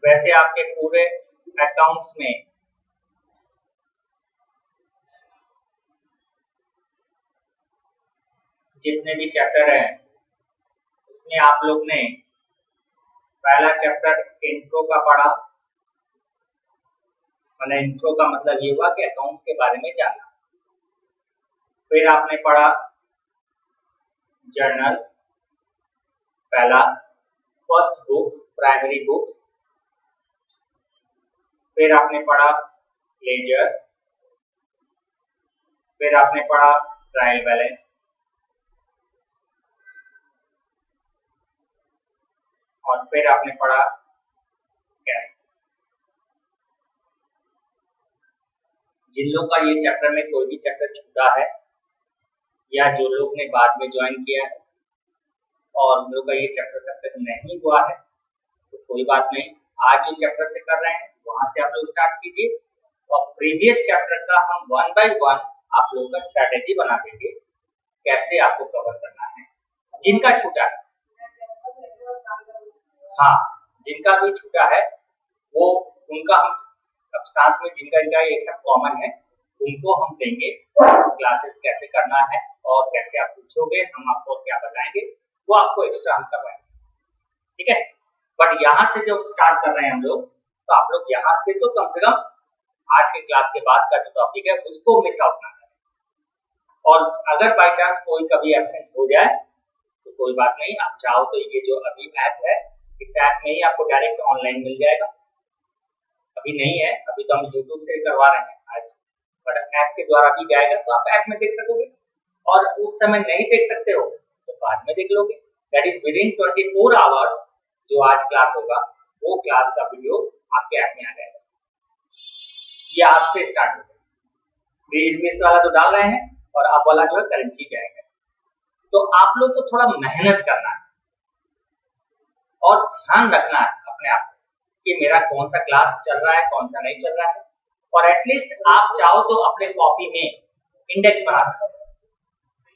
वैसे आपके पूरे अकाउंट्स में जितने भी चैप्टर हैं उसमें आप लोग ने पहला चैप्टर इंट्रो का पढ़ा। मैंने इंट्रो का मतलब ये हुआ कि अकाउंट्स के बारे में जानना। फिर आपने पढ़ा जर्नल, पहला फर्स्ट बुक्स, प्राइमरी बुक्स। फिर आपने पढ़ा लेजर। फिर आपने पढ़ा ट्रायल बैलेंस और फिर आपने पढ़ा कैश। जिन लोग का ये चैप्टर में कोई भी चैप्टर छूटा है या जो लोग ने बाद में ज्वाइन किया है और उन लोग का ये चैप्टर सब तक नहीं हुआ है तो कोई बात नहीं, आज जो चैप्टर से कर रहे हैं वहां से आप लोग स्टार्ट कीजिए और प्रीवियस चैप्टर का हम वन बाय वन आप लोगों का स्ट्रैटेजी बना देंगे कैसे आपको कवर करना है। जिनका छूटा है, हाँ जिनका भी छूटा है वो उनका हम अब साथ में जिनका एक सब कॉमन है उनको हम देंगे क्लासेस कैसे करना है और कैसे आप पूछोगे, हम आपको क्या बताएंगे वो आपको एक्स्ट्रा हम करवाएंगे, ठीक है। बट यहाँ से जब स्टार्ट कर रहे हैं हम लोग तो आप लोग यहाँ से तो कम से कम आज के क्लास के बाद का जो टॉपिक है उसको मिस आउट ना करें। और अगर बाई चांस कोई कभी एब्सेंट हो जाए तो कोई बात नहीं, आप चाहो तो ये जो अभी ऐप है इस ऐप में ही आपको डायरेक्ट ऑनलाइन मिल जाएगा। अभी नहीं है, अभी तो हम यूट्यूब से करवा रहे हैं आज, बट ऐप के द्वारा भी जाएगा तो आप ऐप में देख सकोगे और उस समय नहीं देख सकते हो तो बाद में देख लोगे। दैट इज विदिन 24 आवर्स जो आज क्लास होगा वो क्लास का वीडियो आपके ऐप में आ जाएगा। ये आज से स्टार्ट होगा। प्रीवियस वाला तो डाल रहे हैं और अब वाला जो है करंटली जाएगा। तो आप लोग को थोड़ा मेहनत करना है और ध्यान रखना है अपने आप कि मेरा कौन सा क्लास चल रहा है कौन सा नहीं चल रहा है। और एटलीस्ट आप चाहो तो अपने कॉपी में इंडेक्स बना सकते हो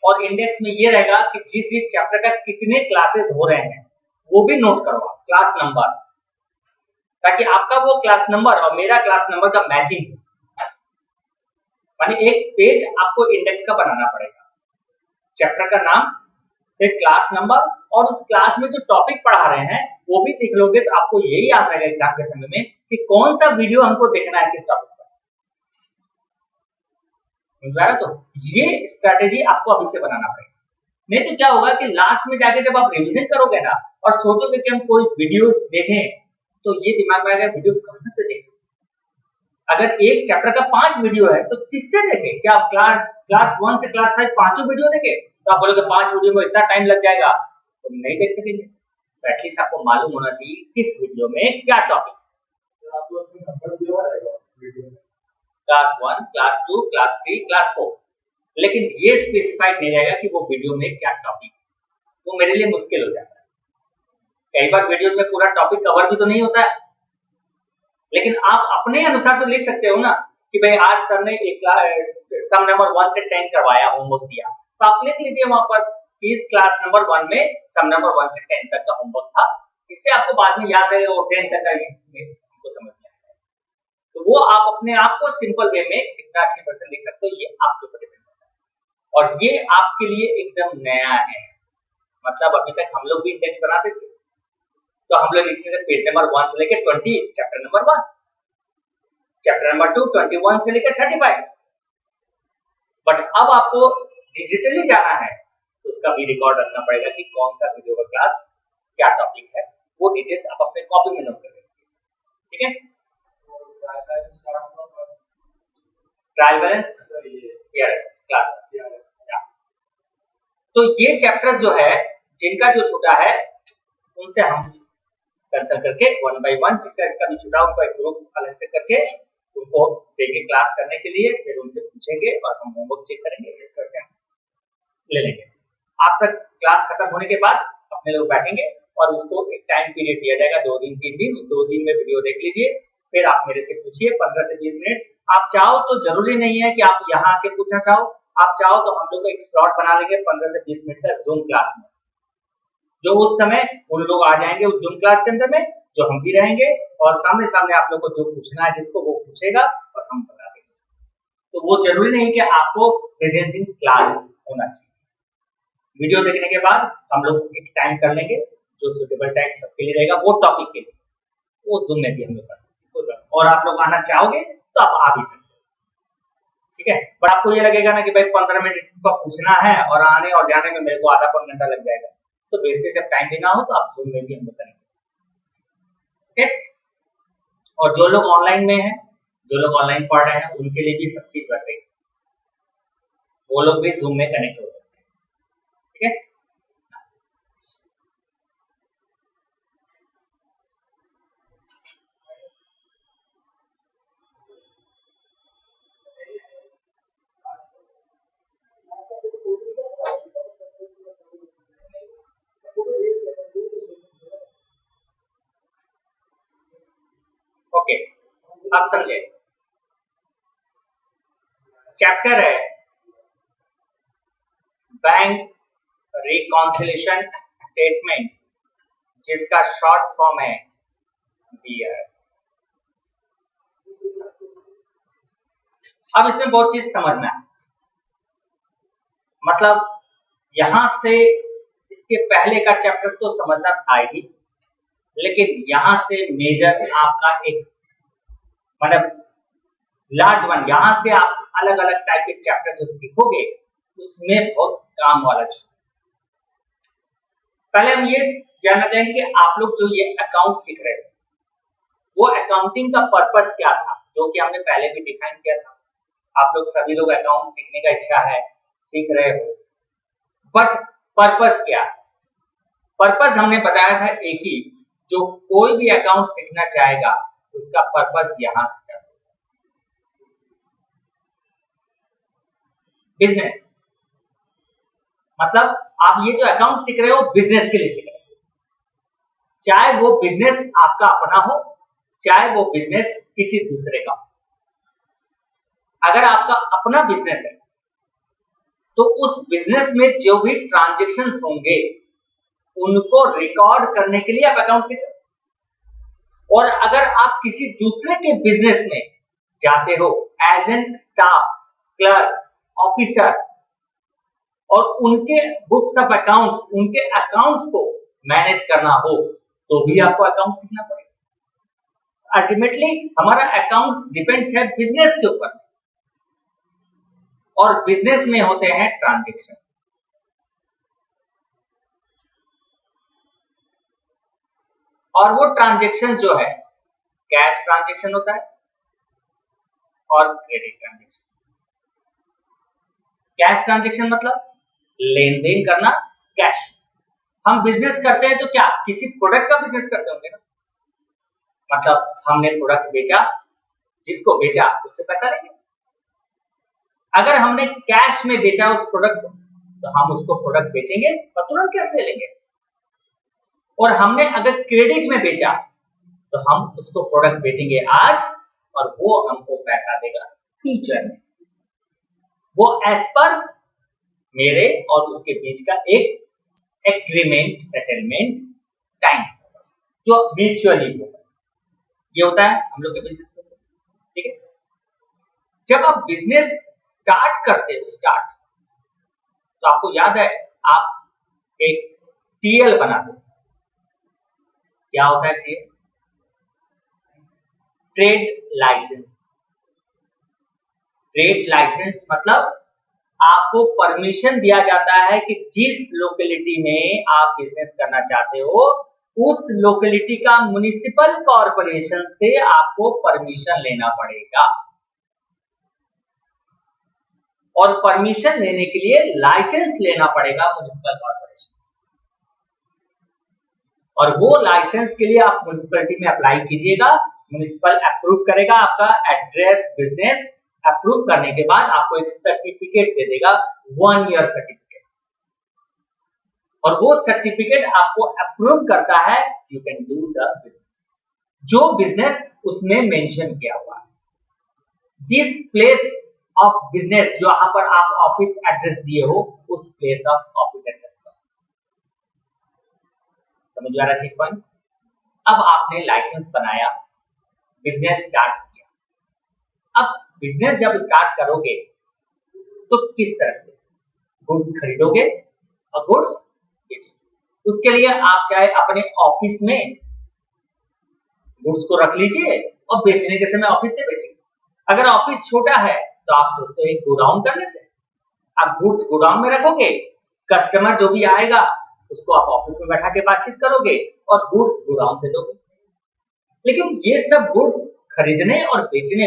और इंडेक्स में ये रहेगा कि जिस चैप्टर का कितने क्लासेस हो रहे हैं वो भी नोट करो, क्लास नंबर, ताकि आपका वो क्लास नंबर और मेरा क्लास नंबर का मैचिंग हो। माने एक पेज आपको इंडेक्स का बनाना पड़ेगा, चैप्टर का नाम फिर क्लास नंबर और उस क्लास में जो टॉपिक पढ़ा रहे हैं वो भी लिख लोगे तो आपको यही याद रहेगा एग्जाम के समय में कि कौन सा वीडियो हमको देखना है किस टॉपिक पर। समझ रहा है? तो ये स्ट्रेटेजी आपको अभी से बनाना पड़ेगा, नहीं तो क्या होगा कि लास्ट में जाके जब आप रिवीजन करोगे ना और सोचोगे कि हम कोई वीडियोस देखें तो ये दिमाग में आएगा वीडियो कहां से देखें। अगर एक चैप्टर का 5 वीडियो है तो किससे देखें? क्या क्लास 1 से क्लास 5 पांचों वीडियो देखें? तो आप बोलोगे 5 वीडियो में इतना टाइम लग जाएगा तो नहीं देख सकेंगे। तो एटलीस्ट आपको मालूम होना चाहिए किस वीडियो में क्या topic. Class 1, class 2, class 3, class 4, लेकिन ये स्पेसिफाइड नहीं रहेगा कि वो वीडियो में क्या टॉपिक, वो मेरे लिए मुश्किल हो जाता है। कई बार वीडियोस में पूरा टॉपिक कवर भी तो नहीं होता है, लेकिन आप अपने अनुसार तो लिख सकते हो ना कि भाई आज सर ने एक सम नंबर 1 से 10 करवाया, होमवर्क दिया, तो आप लिख लीजिए वहां पर इस क्लास नंबर 1 में सम नंबर 1 से 10 तक का होमवर्क था। इससे आपको बाद में याद रहेगा वो 10 तक का इसको समझ में आएगा। तो वो आप अपने आप को सिंपल वे में कितना अच्छे परसेंट लिख सकते हो ये आपके ऊपर डिपेंड करता है। और ये आपके लिए एकदम नया है, मतलब अभी तक हम लोग भी इंडेक्स बनाते थे तो हम लोग लिखते थे पेज नंबर 1 से लेकर 20, चैप्टर नंबर 1, चैप्टर नंबर 2 21 से लेकर 35। बट अब आपको डिजिटली जाना है तो उसका भी रिकॉर्ड रखना पड़ेगा कि कौन सा वीडियो का क्लास क्या टॉपिक है, वो डिटेल्स आप अपने कॉपी में नोट कर लीजिए, ठीक है। ट्रायल बैलेंस क्लास, तो ये चैप्टर्स जो है जिनका जो छूटा है उनसे हम कंसल्ट करके 1 बाय 1 जिसका इसका भी छूटा उनको एक ग्रुप अलग से करके उनको देंगे क्लास करने के लिए, फिर उनसे पूछेंगे और हम होमवर्क चेक करेंगे। इस तरह से हम ले लेंगे। आपका क्लास खत्म होने के बाद अपने लोग बैठेंगे और उसको एक टाइम पीरियड दिया जाएगा, 2 दिन 3 दिन, 2 दिन में वीडियो देख लीजिए, फिर आप मेरे से पूछिए 15 से 20 मिनट। आप चाहो तो जरूरी नहीं है कि आप यहाँ आके पूछना चाहो, आप चाहो तो हम लोग एक स्लॉट बना लेंगे 15 से 20 मिनट का जूम क्लास में, जो उस समय उन लोग आ जाएंगे उस जूम क्लास के अंदर में जो हम भी रहेंगे और सामने सामने आप लोग को जो पूछना है जिसको वो पूछेगा और हम बता देंगे। तो वो जरूरी नहीं कि आपको प्रेजेंस इन क्लास होना चाहिए। वीडियो देखने के बाद हम लोग एक टाइम कर लेंगे जो सुटेबल टाइम सबके लिए रहेगा वो टॉपिक के लिए, वो जूम में भी हम लोग कर सकते हैं। और आप लोग आना चाहोगे तो आप आ भी सकते हैं, ठीक है। पर आपको ये लगेगा ना कि भाई 15 मिनट का पूछना है और आने और जाने में मेरे को आधा पौन घंटा लग जाएगा, तो वेस्टेज जब टाइम भी ना हो तो आप जूम में भी हम लोग करेंगे, ठीक है। और जो लोग ऑनलाइन में हैं, जो लोग ऑनलाइन पढ़ रहे हैं उनके लिए भी सब चीज वैसे ही, वो लोग भी जूम में कनेक्ट हो सकते हैं, ठीक है। ओके, आप समझे। चैप्टर है बैंक रिकॉन्सिलेशन स्टेटमेंट, जिसका शॉर्ट फॉर्म है बीआरएस। अब इसमें बहुत चीज समझना है, मतलब यहां से इसके पहले का चैप्टर तो समझना था ही, लेकिन यहां से मेजर आपका एक मतलब लार्ज वन, यहां से आप अलग अलग टाइप के चैप्टर जो सीखोगे उसमें बहुत काम वाला चीज। पहले हम ये जानना चाहेंगे कि आप लोग जो ये अकाउंट सीख रहे थे वो अकाउंटिंग का पर्पस क्या था, जो कि हमने पहले भी डिफाइन किया था। आप लोग सभी लोग अकाउंट सीखने का इच्छा है, सीख रहे हो, बट पर्पस क्या है? पर्पस हमने बताया था एक ही, जो कोई भी अकाउंट सीखना चाहेगा उसका पर्पस यहां से चालू, बिजनेस। मतलब आप ये जो अकाउंट सीख रहे हो बिजनेस के लिए सीख रहे हो, चाहे वो बिजनेस आपका अपना हो, चाहे वो बिजनेस किसी दूसरे का हो। अगर आपका अपना बिजनेस है तो उस बिजनेस में जो भी ट्रांजैक्शंस होंगे उनको रिकॉर्ड करने के लिए आप अकाउंट सीख रहे हो। और अगर आप किसी दूसरे के बिजनेस में जाते हो as an staff, clerk, officer, और उनके बुक्स ऑफ अकाउंट्स, उनके अकाउंट्स को मैनेज करना हो तो भी आपको अकाउंट सीखना पड़ेगा। अल्टीमेटली हमारा अकाउंट्स डिपेंड्स है बिजनेस के ऊपर, और बिजनेस में होते हैं ट्रांजैक्शन। और वो ट्रांजैक्शन जो है कैश ट्रांजैक्शन होता है और क्रेडिट ट्रांजैक्शन। कैश ट्रांजैक्शन मतलब लेन देन करना कैश। हम बिजनेस करते हैं तो क्या किसी प्रोडक्ट का बिजनेस करते होंगे ना, मतलब हमने प्रोडक्ट बेचा, जिसको बेचा उससे पैसा लेंगे। अगर हमने कैश में बेचा उस प्रोडक्ट को तो हम उसको प्रोडक्ट बेचेंगे और तुरंत कैश ले लेंगे। और हमने अगर क्रेडिट में बेचा तो हम उसको प्रोडक्ट बेचेंगे आज और वो हमको पैसा देगा फ्यूचर में। वो एज पर मेरे और उसके बीच का एक एग्रीमेंट, सेटलमेंट टाइम जो म्यूचुअली होगा। ये होता है हम लोग के बिजनेस में, ठीक है। जब आप बिजनेस स्टार्ट करते हो तो आपको याद है आप एक टीएल बनाते हो। क्या होता है TL? Trade licence. Trade licence मतलब आपको परमिशन दिया जाता है कि जिस लोकेलिटी में आप बिजनेस करना चाहते हो उस लोकेलिटी का म्युनिसिपल कॉर्पोरेशन से आपको परमिशन लेना पड़ेगा। और परमिशन लेने के लिए लाइसेंस लेना पड़ेगा म्युनिसिपल कॉर्पोरेशन से। और वो लाइसेंस के लिए आप म्युनिसिपैलिटी में अप्लाई कीजिएगा, म्युनिसिपल अप्रूव करेगा आपका एड्रेस, बिजनेस। अप्रूव करने के बाद आपको एक सर्टिफिकेट दे देगा, 1 ईयर सर्टिफिकेट। और वो सर्टिफिकेट आपको अप्रूव करता है you can do the business, जो बिजनेस उसमें मेंशन किया हुआ है। जिस प्लेस ऑफ बिजनेस जहां पर आप ऑफिस एड्रेस दिए हो उस प्लेस ऑफ ऑफिस एड्रेस पर। समझ आ रहा चीज पॉइंट? अब आपने लाइसेंस बनाया, बिजनेस स्टार्ट किया। अब बिजनेस जब स्टार्ट करोगे तो किस तरह से गुड्स खरीदोगे और गुड्स बेचोगे। उसके लिए आप चाहे अपने ऑफिस में गुड्स को रख लीजिए और बेचने के समय ऑफिस से बेचिए। अगर ऑफिस छोटा है तो आप सोचते हैं गोडाउन कर लेते हैं, आप गुड्स गोडाउन में रखोगे, कस्टमर जो भी आएगा उसको आप ऑफिस में बैठा के बातचीत करोगे और गुड्स गोडाउन से दोगे। लेकिन ये सब गुड्स खरीदने और बेचने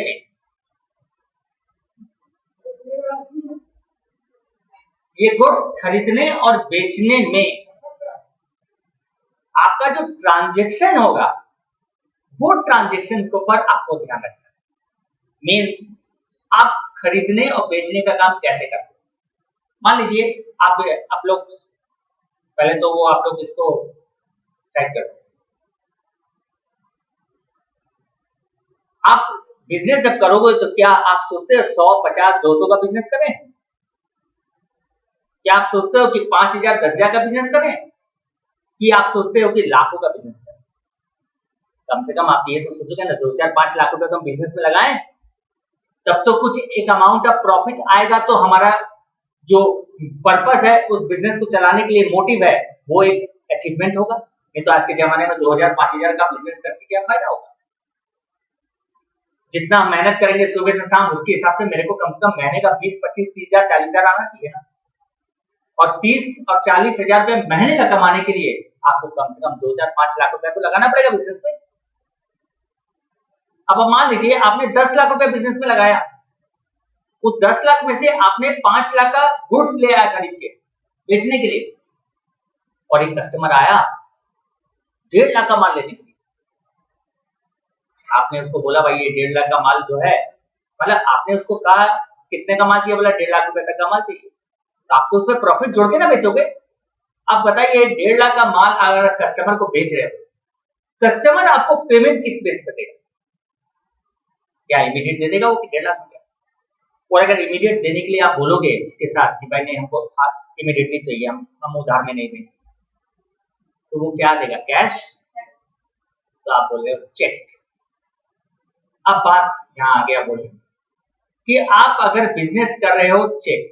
में आपका जो ट्रांजैक्शन होगा वो ट्रांजैक्शन के ऊपर आपको ध्यान रखना है। मीन्स आप खरीदने और बेचने का काम कैसे करते हैं। मान लीजिए आप लोग पहले तो वो आप लोग इसको सेट करो। आप बिजनेस जब करोगे तो क्या आप सोचते हो 100, 50, 200 का बिजनेस करें? क्या आप सोचते हो कि 5,000, 10,000 का बिजनेस करें, कि आप सोचते हो कि लाखों का बिजनेस करें? कम से कम आप ये तो सोचोगे ना 2, 4, 5 लाख रुपए तो हम बिजनेस में लगाएं, तब तो कुछ एक अमाउंट ऑफ प्रॉफिट आएगा, तो हमारा जो पर्पस है उस बिजनेस को चलाने के लिए मोटिव है वो एक अचीवमेंट होगा। नहीं तो आज के जमाने में 2,000, 5,000 का बिजनेस करके क्या फायदा होगा। जितना हम मेहनत करेंगे सुबह से शाम, उसके हिसाब से मेरे को कम से कम महीने का 20, 25, 30,000, 40,000 आना चाहिए ना। और 30 और 40,000 रुपए महीने का कमाने के लिए आपको कम से कम 2, 4, 5 लाख रुपए तो लगाना पड़ेगा बिजनेस में। अब मान लीजिए आपने 10 लाख रुपए बिजनेस में लगाया, उस 10 लाख में से आपने 5 लाख का गुड्स ले आया खरीद के बेचने के लिए, और एक कस्टमर आया 1.5 लाख का माल लेने के लिए। आपने उसको बोला भाई ये 1.5 लाख का माल जो है, मतलब आपने उसको कहा कितने का माल चाहिए, बोला 1.5 लाख रुपए तक का माल चाहिए, तो आपको उसमें प्रॉफिट जोड़ के ना बेचोगे। अब बताइए 1.5 लाख का माल अगर कस्टमर को बेच रहे हो, कस्टमर आपको पेमेंट किस बेस पे देगा? क्या इमीडिएट दे देगा वो 1.5 लाख रुपया? और अगर इमीडिएट देने के लिए आप बोलोगे उसके साथ कि भाई नहीं हमको इमीडिएटली चाहिए, हम उधार में नहीं देंगे, तो वो क्या देगा? कैश। तो आप बोल रहे हो चेक। अब बात यहां आ गया, बोलिए कि आप अगर बिजनेस कर रहे हो चेक,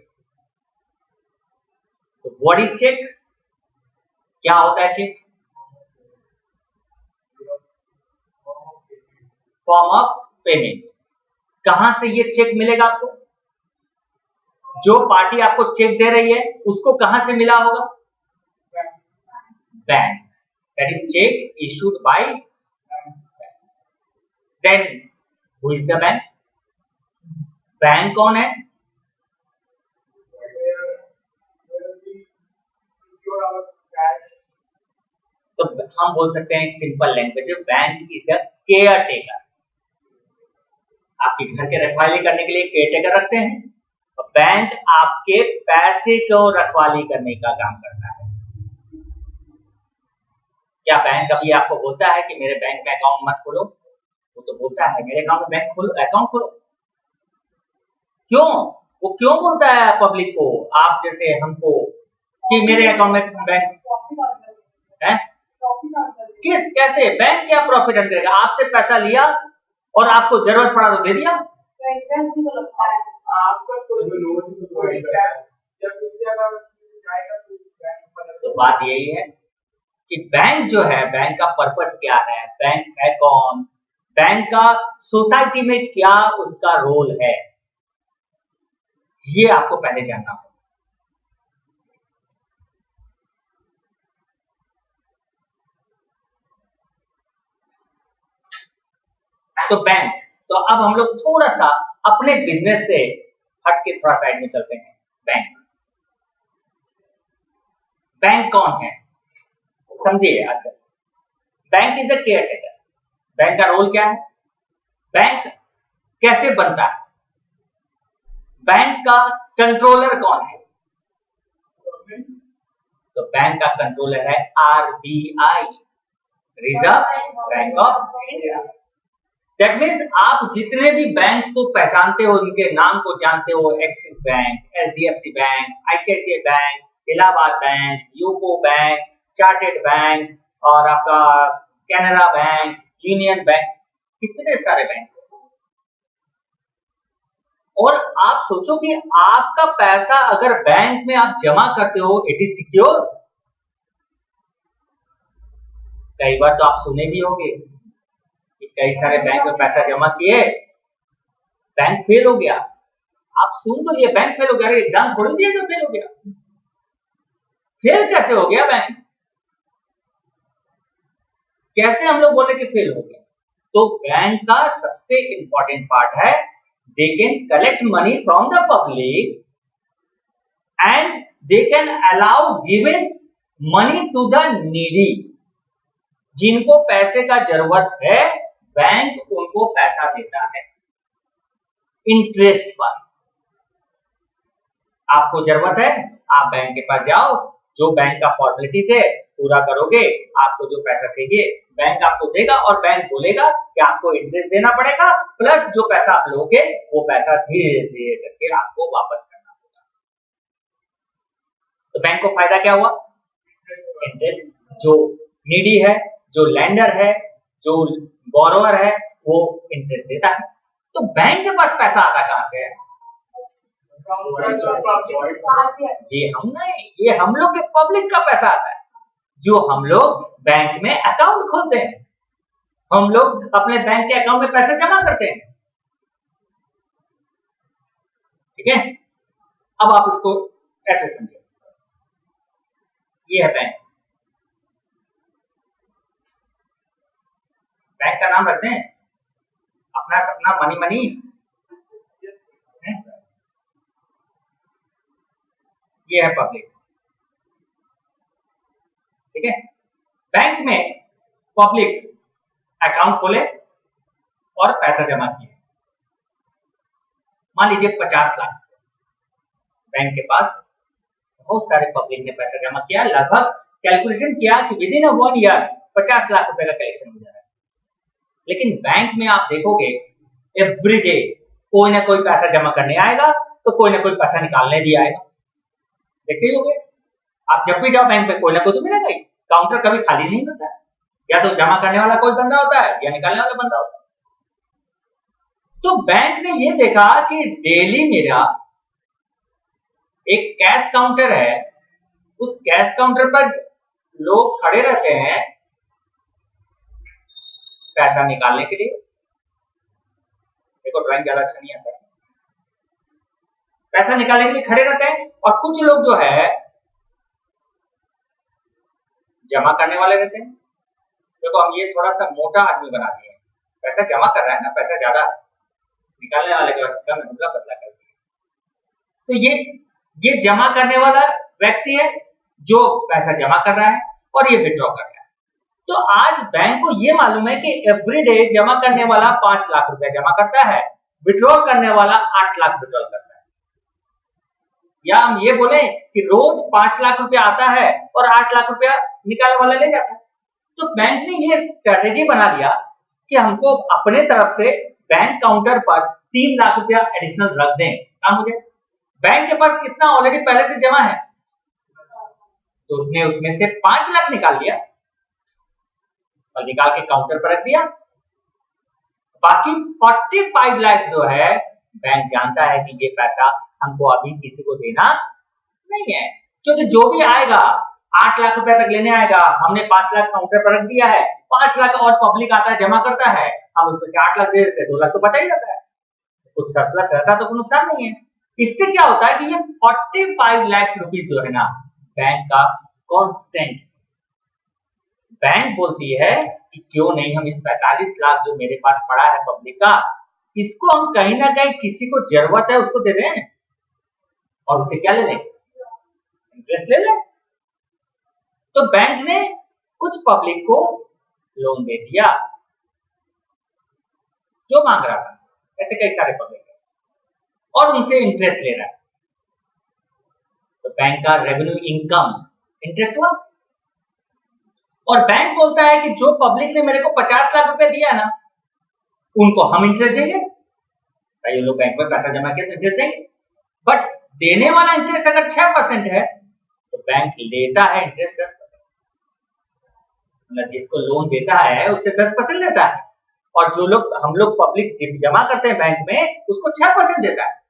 तो व्हाट इज चेक? क्या होता है चेक? Form of payment. कहां से ये चेक मिलेगा आपको? जो पार्टी आपको चेक दे रही है उसको कहां से मिला होगा? Bank. That is cheque issued by then who is the bank? Bank कौन है? तो हम बोल सकते हैं एक simple language, bank is the caretaker. आपके घर के रखवाली करने के लिए केयर टेकर रखते हैं, और बैंक आपके पैसे को रखवाली करने का काम करता है। क्या बैंक कभी आपको बोलता है कि मेरे बैंक में अकाउंट मत खोलो? वो तो बोलता है मेरे अकाउंट में अकाउंट खोलो। क्यों? वो क्यों बोलता है पब्लिक को, आप जैसे हमको, कि मेरे अकाउंट में बैंक है? किस कैसे बैंक क्या प्रॉफिट अर्न करेगा? आपसे पैसा लिया और आपको जरूरत पड़ा तो दे दिया। तो बात यही है कि बैंक जो है, बैंक का पर्पस क्या है, बैंक है कौन, बैंक का सोसाइटी में क्या उसका रोल है, ये आपको पहले जानना होगा। तो बैंक, तो अब हम लोग थोड़ा सा अपने बिजनेस से हट के थोड़ा साइड में चलते हैं। बैंक, बैंक कौन है समझिए। आज तक bank is a care taker. Bank का रोल क्या है? बैंक कैसे बनता है? बैंक का कंट्रोलर कौन है? तो बैंक का कंट्रोलर है RBI, reserve bank of India. That means आप जितने भी बैंक को पहचानते हो, उनके नाम को जानते हो, axis bank, HDFC bank, ICICI bank, Allahabad bank, UCO bank, chartered bank, और आपका कैनरा बैंक, यूनियन बैंक, कितने सारे बैंक। और आप सोचो कि आपका पैसा अगर बैंक में आप जमा करते हो, इट इज सिक्योर। कई बार तो आप सुने भी होंगे कि कई सारे बैंक में पैसा जमा किए, बैंक फेल हो गया। आप सुन तो लिए बैंक फेल हो गया, अरे एग्जाम थोड़ी दिए तो फेल हो गया। फेल कैसे हो गया बैंक? कैसे हम लोग बोले कि फेल हो गया? तो बैंक का सबसे इंपॉर्टेंट पार्ट है, they can collect money from the public and they can allow giving money to the needy। जिनको पैसे का जरूरत है बैंक उनको पैसा देता है इंटरेस्ट पर। आपको जरूरत है, आप बैंक के पास जाओ, जो बैंक का फॉर्मेलिटीज है पूरा करोगे, आपको जो पैसा चाहिए बैंक आपको देगा और बैंक बोलेगा कि आपको इंटरेस्ट देना पड़ेगा, प्लस जो पैसा आप लोगे वो पैसा धीरे धीरे करके आपको वापस करना होगा। तो बैंक को फायदा क्या हुआ? इंटरेस्ट। जो नीडी है, जो लैंडर है, जो बोरोअर है, वो इंटरेस्ट देता है। तो बैंक के पास पैसा आता कहां से है? ये हम नहीं, ये हम लोग के पब्लिक का पैसा आता है, जो हम लोग बैंक में अकाउंट खोलते हैं, हम लोग अपने बैंक के अकाउंट में पैसे जमा करते हैं। ठीक है, अब आप इसको ऐसे समझिए, ये है बैंक। बैंक का नाम रखते हैं अपना सपना मनी मनी। ये है पब्लिक। ठीक है, बैंक में पब्लिक अकाउंट खोले और पैसा जमा किए। मान लीजिए 50 लाख बैंक के पास, बहुत सारे पब्लिक ने पैसा जमा किया, लगभग कैलकुलेशन किया कि विद इन 1 ईयर 50 लाख रुपए का कलेक्शन हो जा रहा है। लेकिन बैंक में आप देखोगे एवरी डे कोई ना कोई पैसा जमा करने आएगा, तो कोई ना कोई पैसा निकालने भी आएगा। देखते ही होगे, आप जब भी जाओ बैंक में कोई ना कोई तो मिलेगा ही, काउंटर कभी खाली नहीं होता है, या तो जमा करने वाला कोई बंदा होता है या निकालने वाला बंदा होता है। तो बैंक ने ये देखा कि डेली मेरा एक कैश काउंटर है, उस कैश काउंटर पर लोग खड़े रहते हैं पैसा निकालने के लिए। देखो ड्राइंग ज्यादा अच्छा नहीं आता है, पैसा निकालने के लिए खड़े रहते हैं, और कुछ लोग जो है जमा करने वाले रहते हैं। देखो हम ये थोड़ा सा मोटा आदमी बना दिए, पैसा जमा कर रहा है ना, पैसा ज्यादा, निकालने वाले के पास कम है, दुबला पतला कर दिया। तो ये जमा करने वाला व्यक्ति है जो पैसा जमा कर रहा है, और ये विड्रॉ कर रहा है। तो आज बैंक को ये मालूम है कि एवरी डे जमा करने वाला 5 लाख रुपया जमा करता है, विड्रॉ करने वाला 8 लाख विड्रॉ करता है। या हम ये बोले कि रोज 5 लाख रुपया आता है और 8 लाख रुपया निकालने वाला ले जाता है। तो बैंक ने ये स्ट्रेटेजी बना लिया कि हमको अपने तरफ से बैंक काउंटर पर 3 लाख रुपया एडिशनल रख दें। काम हो गया। बैंक के पास कितना ऑलरेडी पहले से जमा है, तो उसने उसमें से 5 लाख निकाल लिया और निकाल के काउंटर पर रख दिया। बाकी 45 लाख जो है बैंक जानता है कि ये पैसा हमको अभी किसी को देना नहीं है, क्योंकि जो भी आएगा 8 लाख रुपए तक लेने आएगा, हमने 5 लाख काउंटर पर रख दिया है, 5 लाख और पब्लिक आता है जमा करता है, हम उसमें से 8 लाख दे देते हैं, 2 लाख तो बचा ही रहता है, कुछ सरप्लस रहता तो कोई नुकसान नहीं है। इससे क्या होता है कि ये 45 लाख रुपीस जो है ना बैंक का कांस्टेंट, बैंक बोलती है कि क्यों नहीं हम इस 45 लाख जो मेरे पास पड़ा है पब्लिक का, इसको हम कहीं ना कहीं किसी को जरूरत है उसको दे दें, और उससे क्या ले लें, इंटरेस्ट ले लें। तो बैंक ने कुछ पब्लिक को लोन दे दिया जो मांग रहा था, ऐसे कई सारे पब्लिक है, और उनसे इंटरेस्ट ले रहा है। तो बैंक का रेवेन्यू इनकम इंटरेस्ट हुआ, और बैंक बोलता है कि जो पब्लिक ने मेरे को 50 लाख रुपए दिया है ना, उनको हम इंटरेस्ट देंगे। भाई ये लोग बैंक में पैसा जमा किया तो इंटरेस्ट देंगे, बट देने वाला इंटरेस्ट अगर 6% है तो बैंक लेता है इंटरेस्ट 10%। मतलब जिसको लोन देता है उससे 10% लेता है, और जो लोग हम लोग पब्लिक जमा करते हैं बैंक में उसको 6% देता है।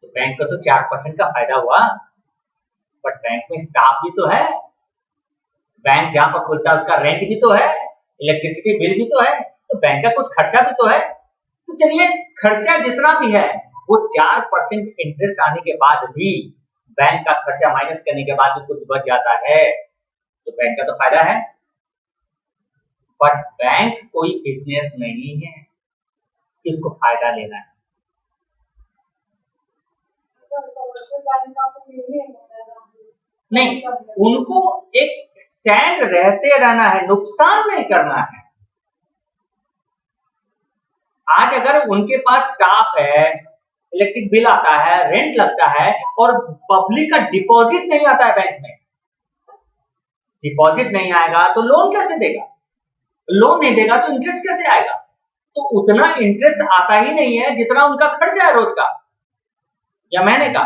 तो बैंक को तो 4% का फायदा हुआ, बट बैंक में स्टाफ भी तो है, बैंक जहां पर खुलता है उसका रेंट भी तो है, इलेक्ट्रिसिटी बिल भी तो है, तो बैंक का कुछ खर्चा भी तो है। तो चलिए खर्चा जितना भी है वो 4% इंटरेस्ट आने के बाद भी, बैंक का खर्चा माइनस करने के बाद भी कुछ बच जाता है, तो बैंक का तो फायदा है। बट बैंक कोई बिजनेस नहीं है कि उसको फायदा लेना है। नहीं, उनको एक स्टैंड रहते रहना है, नुकसान नहीं करना है। आज अगर उनके पास स्टाफ है, इलेक्ट्रिक बिल आता है, रेंट लगता है, और पब्लिक का डिपॉजिट नहीं आता है बैंक में, डिपॉजिट नहीं आएगा तो लोन कैसे देगा, लोन नहीं देगा तो इंटरेस्ट कैसे आएगा? तो उतना इंटरेस्ट आता ही नहीं है जितना उनका खर्चा है रोज का या महीने का।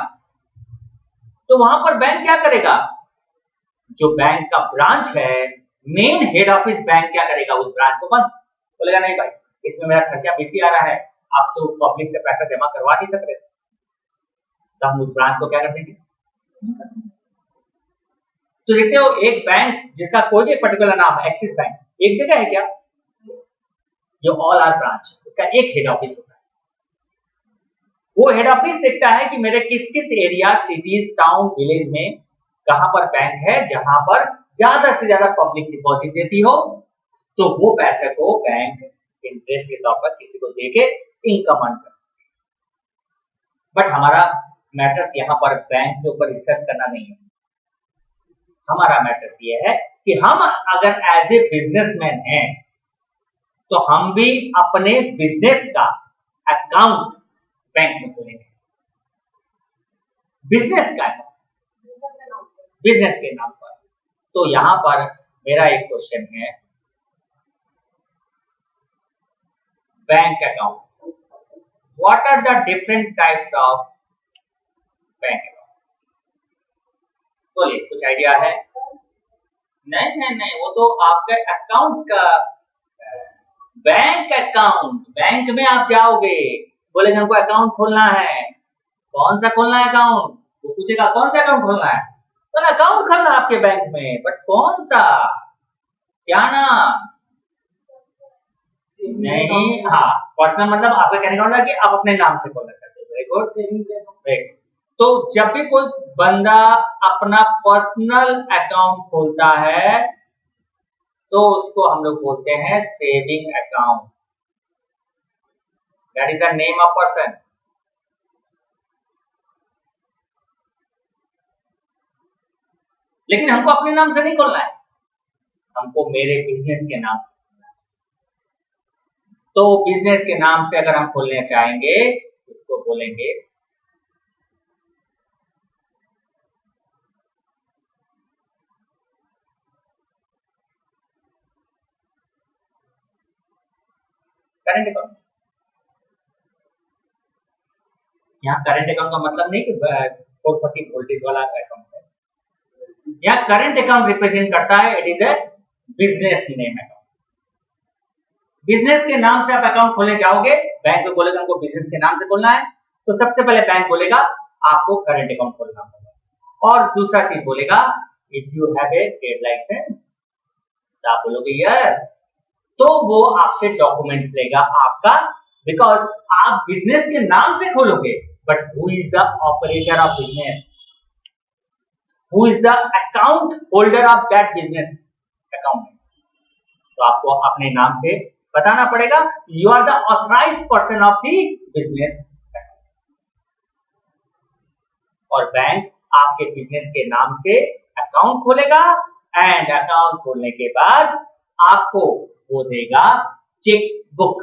तो वहां पर बैंक क्या करेगा? जो बैंक का ब्रांच है, मेन हेड ऑफिस बैंक क्या करेगा? उस ब्रांच को बंद, बोलेगा नहीं भाई इसमें मेरा खर्चा बेसी आ रहा है, आप तो पब्लिक से पैसा जमा करवा नहीं सक रहे, तो हम उस ब्रांच को क्या कर देंगे। तो देखते हो एक बैंक जिसका कोई भी पर्टिकुलर नाम है, एक्सिस बैंक, एक जगह है क्या? जो ऑल आर ब्रांच, उसका एक हेड ऑफिस होता है। वो हेड ऑफिस देखता है कि मेरे किस किस एरिया, सिटीज, टाउन, विलेज में कहां पर बैंक है जहां पर ज्यादा से ज्यादा पब्लिक डिपॉजिट देती हो, तो वो पैसे को बैंक इंटरेस्ट के तौर पर किसी को देके इनकम अर्न करे। बट हमारा मैटर्स यहाँ पर बैंक के ऊपर रिसर्च करना नहीं है, हमारा मैटर्स ये है कि हम अगर एज ए बिजनेसमैन हैं तो हम भी अपने बिजनेस का अकाउंट बैंक में खोलेंगे, बिजनेस का, बिजनेस के नाम पर। तो यहां पर मेरा एक क्वेश्चन है, bank account, what are the different types of bank account? बोलिए, कुछ आइडिया है? नहीं नहीं नहीं, वो तो आपके अकाउंट्स का, बैंक अकाउंट, बैंक में आप जाओगे, बोलेगा हमको अकाउंट खोलना है, कौन सा खोलना है अकाउंट? वो पूछेगा कौन सा अकाउंट खोलना है, तो अकाउंट खोलना है आपके बैंक में, बट कौन सा, क्या नाम? नहीं, हाँ पर्सनल, मतलब आपका कहने का मतलब कि आप अपने नाम से खोलना चाहते हो। Very good. तो जब भी कोई बंदा अपना पर्सनल अकाउंट खोलता है तो उसको हम लोग बोलते हैं saving account, that is the name of person. लेकिन हमको अपने नाम से नहीं खोलना है, हमको मेरे बिजनेस के नाम से खोलना है। तो बिजनेस के नाम से अगर हम खोलना चाहेंगे उसको बोलेंगे करंट अकाउंट। यहाँ करंट अकाउंट का मतलब नहीं कि 440 वोल्टेज वाला अकाउंट है, यहाँ करंट अकाउंट रिप्रेजेंट करता है, it is a business name account. Business के नाम से आप अकाउंट खोलने जाओगे, बैंक में बोलेगा हमको बिजनेस के नाम से खोलना है, तो सबसे पहले बैंक बोलेगा आपको करंट अकाउंट खोलना होगा, और दूसरा चीज बोलेगा if you have a trade licence, तो आप बोलोगे यस, तो वो आपसे डॉक्यूमेंट्स लेगा आपका, बिकॉज आप बिजनेस के नाम से खोलोगे, but who is the operator of business, who is the account holder of that business account, तो आपको अपने नाम से बताना पड़ेगा you are the authorised person of the business, और बैंक आपके बिजनेस के नाम से अकाउंट खोलेगा, एंड अकाउंट खोलने के बाद आपको वो देगा चेक बुक।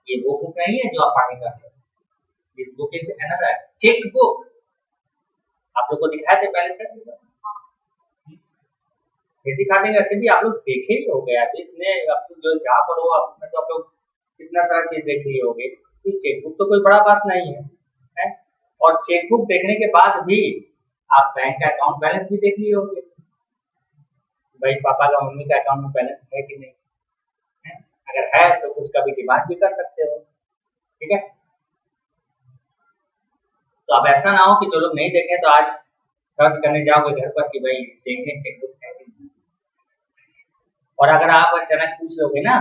ये वो बुक नहीं है जो आप पढ़ाई कर रहे हो, this book is another cheque book. आप लोग को दिखाए थे पहले से, फिर दिखा देंगे, ऐसे भी आप लोग देखे ही हो गए, इतने अब तो जो जहाँ पर हो उसमें तो आप लोग कितना सारा चीज देख लिए होगे, तो चेकबुक तो कोई बड़ा बात नहीं है, है? और चेकबुक देखने के बाद भी आप बैंक का अकाउंट बैलेंस भी देख लिए होंगे, भाई पापा का मम्मी का अकाउंट में बैलेंस है कि नहीं है? अगर है तो कुछ का भी डिमांड भी कर सकते हो, ठीक है। तो अब ऐसा ना हो कि जो लोग नहीं देखे तो आज सर्च करने जाओगे घर पर कि भाई देखें चेकबुक है कि नहीं। और अगर आप अचानक पूछ लोगे ना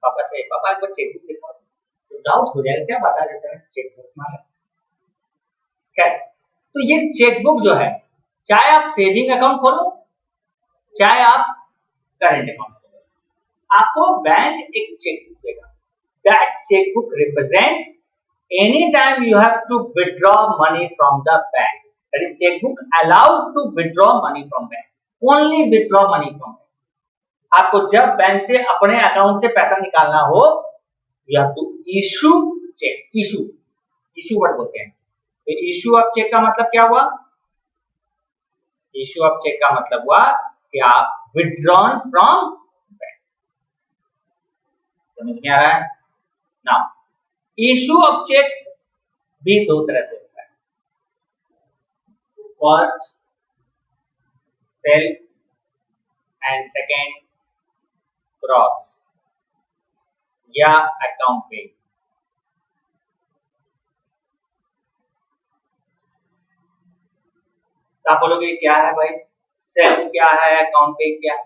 पापा से, पापा एक बार चेकबुक दिखाओ, तो डाउट हो जाएगा, क्या बता रहे अचानक चेकबुक मांगा, क्या। तो ये चेकबुक जो है, चाहे आप सेविंग अकाउंट खोलो चाहे आप करेंट अकाउंट खोलो, आपको बैंक एक चेकबुक देगा। That chequebook represent any time you have to withdraw money from the bank, that is chequebook allowed to withdraw money from bank, only withdraw money from bank. आपको जब bank से अपने account से पैसा निकालना हो, you have to issue cheque. Issue word बोलते हैं। तो इशू ऑफ चेक का मतलब क्या हुआ? इशू ऑफ चेक का मतलब हुआ कि आप विथड्रॉन फ्रॉम बैंक। समझ में आ रहा है? नाउ इशू ऑफ चेक भी दो तरह से होता है। First self and second cross या अकाउंट पे। आप बोलोगे क्या है भाई, सेल्फ क्या है, अकाउंट पे क्या है,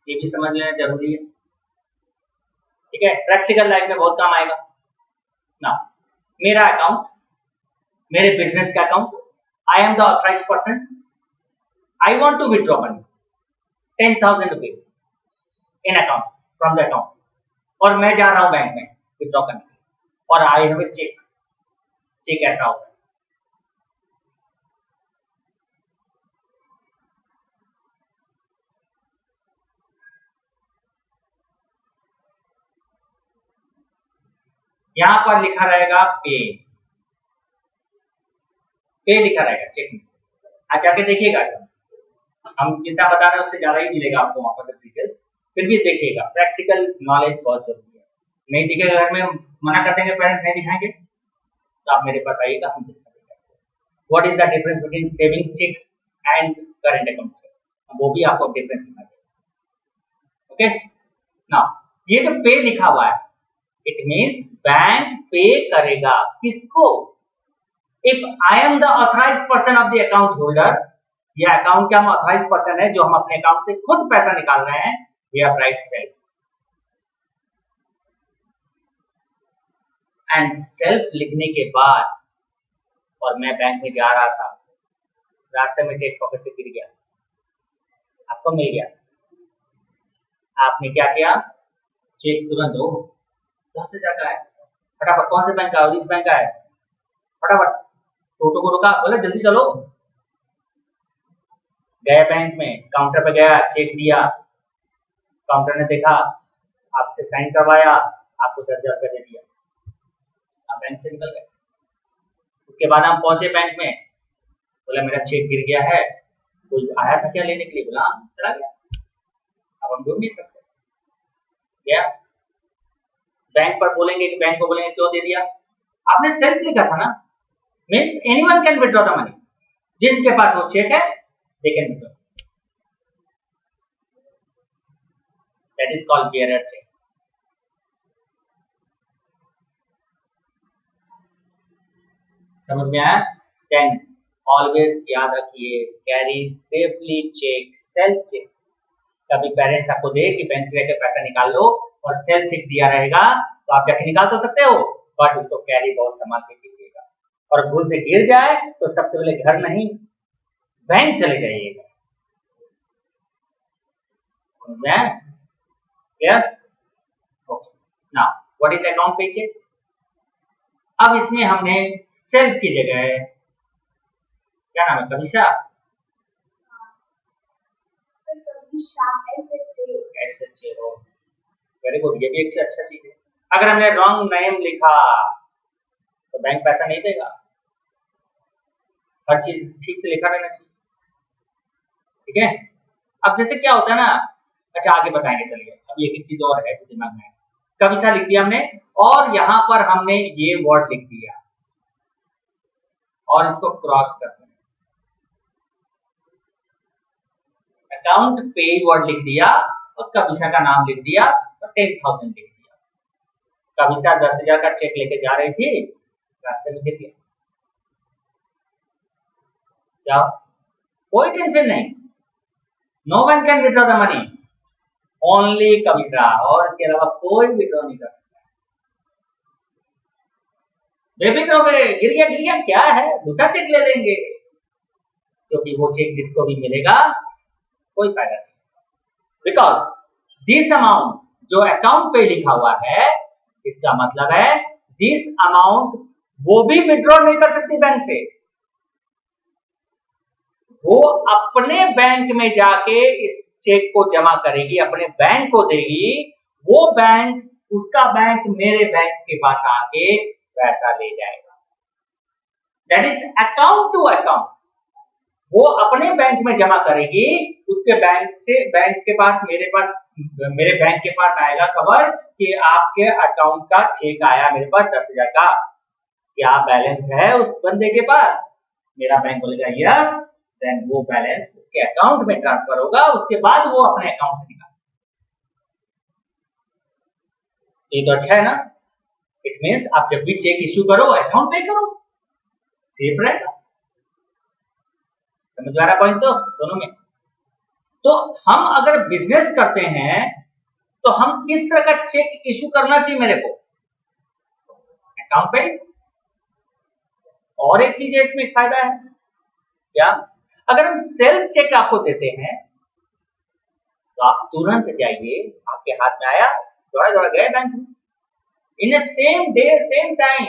ये भी समझ लेना जरूरी है, ठीक है। प्रैक्टिकल लाइफ में बहुत काम आएगा ना। मेरा अकाउंट, मेरे बिजनेस का account, I am the authorised person, I want to withdraw money 10,000 rupees in account from the account, और मैं जा रहा हूं बैंक में विथड्रॉ करने, और I have a cheque. Cheque ऐसा होगा, यहां पर लिखा रहेगा पे, पे लिखा रहेगा चेक में। आज जाके देखिएगा, हम जितना बता रहे हैं उससे ज्यादा ही मिलेगा आपको वहां पर डिटेल्स, फिर भी देखिएगा, प्रैक्टिकल नॉलेज बहुत जरूरी है। नहीं दिखेगा, घर में मना कर देंगे पेरेंट्स नहीं दिखाएंगे, तो आप मेरे पास आइएगा, हम दिखा देंगे। What is the difference between saving cheque and current account cheque, वो भी आपको डिफरेंस दिखा देंगे। ओके नाउ, ये जो पे लिखा हुआ है, इट मींस बैंक पे करेगा किसको? If I am the authorised person of the account holder, ये अकाउंट का हम ऑथराइज्ड पर्सन है जो हम अपने अकाउंट से खुद पैसा निकाल रहे हैं, we have write self. And self लिखने के बाद, और मैं बैंक में जा रहा था, रास्ते में चेक पॉकेट से गिर गया, आपको मिल गया, आपने क्या किया? चेक तुरंत दो, 10,000 का है, फटाफट, कौन से बैंक का है? इस बैंक का है, फटाफट टोटो को रुका, बोला जल्दी चलो, गया बैंक में, काउंटर पे गया, चेक दिया, काउंटर ने देखा, आपसे साइन करवाया, आपको 10,000 रुपया दे दिया, आप बैंक से निकल गए। उसके बाद हम पहुंचे बैंक में, बोला मेरा चेक गिर गया है, कोई आया था क्या लेने के लिए? बोला चला गया, अब हम ढूंढ नहीं सकते। गया बैंक पर, बोलेंगे कि बैंक को बोलेंगे क्यों दे दिया? आपने सेल्फ लिखा था ना, means anyone can withdraw the money, जिनके पास वो चेक है they can withdraw, that is called bearer cheque. समझ में आया? देन ऑलवेज याद रखिए, carry safely cheque, self cheque. कभी पेरेंट्स आपको दे कि बैंक से लेकर पैसा निकाल लो और सेल्फ चेक दिया रहेगा, तो आप जाके निकाल तो सकते हो, बट उसको कैरी बहुत संभाल के कीजिएगा, और भूल से गिर जाए तो सबसे पहले घर नहीं बैंक चले जाइएगा। Clear? Okay now what is account पे चेक? अब इसमें हमने सेल्फ की जगह, क्या नाम है, कविशा, SHA, वेरी गुड, ये भी एक अच्छा चीज है। अगर हमने रॉन्ग नेम लिखा तो बैंक पैसा नहीं देगा, हर चीज ठीक से लिखा रहना चाहिए, ठीक है। अब जैसे क्या होता है ना, अच्छा आगे बताएंगे, चलिए अब एक चीज और है दिमाग में, कविशा लिख दिया हमने, और यहां पर हमने ये वर्ड लिख दिया, और इसको क्रॉस कर दें। अकाउंट पे वर्ड लिख दिया और कविशा का नाम लिख दिया और 10,000 लिख दिया। कविशा 10,000 का चेक लेके जा रही थी, रास्ते में गिर गया। क्या? कोई टेंशन नहीं, no one can withdraw the money, only Kavisha, और इसके अलावा कोई विड्रॉ नहीं कर सकता। बेफिक्र हो गए, गिर गया क्या है, दूसरा चेक ले लेंगे, क्योंकि वो चेक जिसको भी मिलेगा कोई फायदा नहीं, बिकॉज दिस अमाउंट जो अकाउंट पे लिखा हुआ है, इसका मतलब है दिस अमाउंट वो भी विड्रॉ नहीं कर सकती बैंक से, वो अपने बैंक में जाके इस चेक को जमा करेगी, अपने बैंक को देगी, वो बैंक, उसका बैंक मेरे बैंक के पास आके पैसा ले जाएगा। That is account to account. वो अपने बैंक में जमा करेगी, उसके बैंक से बैंक के पास मेरे बैंक के पास आएगा खबर कि आपके अकाउंट का चेक आया मेरे पास 10,000 का, क्या बैलेंस है उस बंदे के पास? मेरा बैंक बोलेगा यस, देन वो बैलेंस उसके अकाउंट में ट्रांसफर होगा, उसके बाद वो अपने अकाउंट से निकाल। ये तो अच्छा है ना। इट मींस आप जब भी चेक इश्यू करो, अकाउंट पे करो, सेफ रहेगा। समझ आ रहा पॉइंट? तो दोनों में। तो हम अगर बिजनेस करते हैं तो हम किस तरह का चेक इश्यू करना चाहिए मेरे को? अकाउंट पे। और एक चीज है इसमें फायदा है क्या? अगर हम सेल्फ चेक आपको देते हैं तो आप तुरंत जाइए, आपके हाथ में आया, दौड़ा गए बैंक में, in a same day same time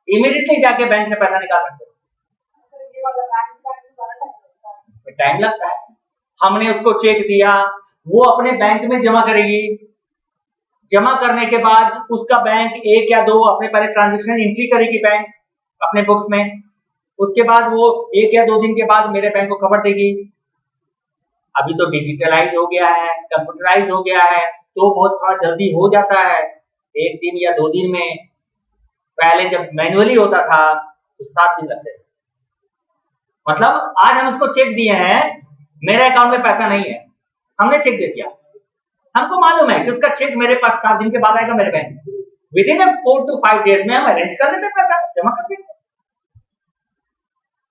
immediately जाके बैंक से पैसा निकाल सकते हो। इसमें टाइम लगता है। हमने उसको चेक दिया, वो अपने बैंक में जमा करेगी, जमा करने के बाद उसका बैंक एक या दो अपने पहले ट्रांजैक्शन एंट्री करेगी बैंक अपने बुक्स में, उसके बाद वो एक या 2 दिन के बाद मेरे बैंक को खबर देगी। अभी तो डिजिटलाइज हो गया है, कंप्यूटराइज हो गया है, तो बहुत थोड़ा जल्दी हो जाता है, 1 दिन या 2 दिन में। पहले जब मैन्युअली होता था तो 7 दिन लगते थे। मतलब आज हम उसको चेक दिए हैं, मेरे अकाउंट में पैसा नहीं है, हमने चेक दे दिया, हमको मालूम है कि उसका चेक मेरे पास 7 दिन के बाद आएगा मेरे बैंक में, विद इन 4 to 5 डेज में हम अरेंज कर लेते, पैसा जमा कर देते।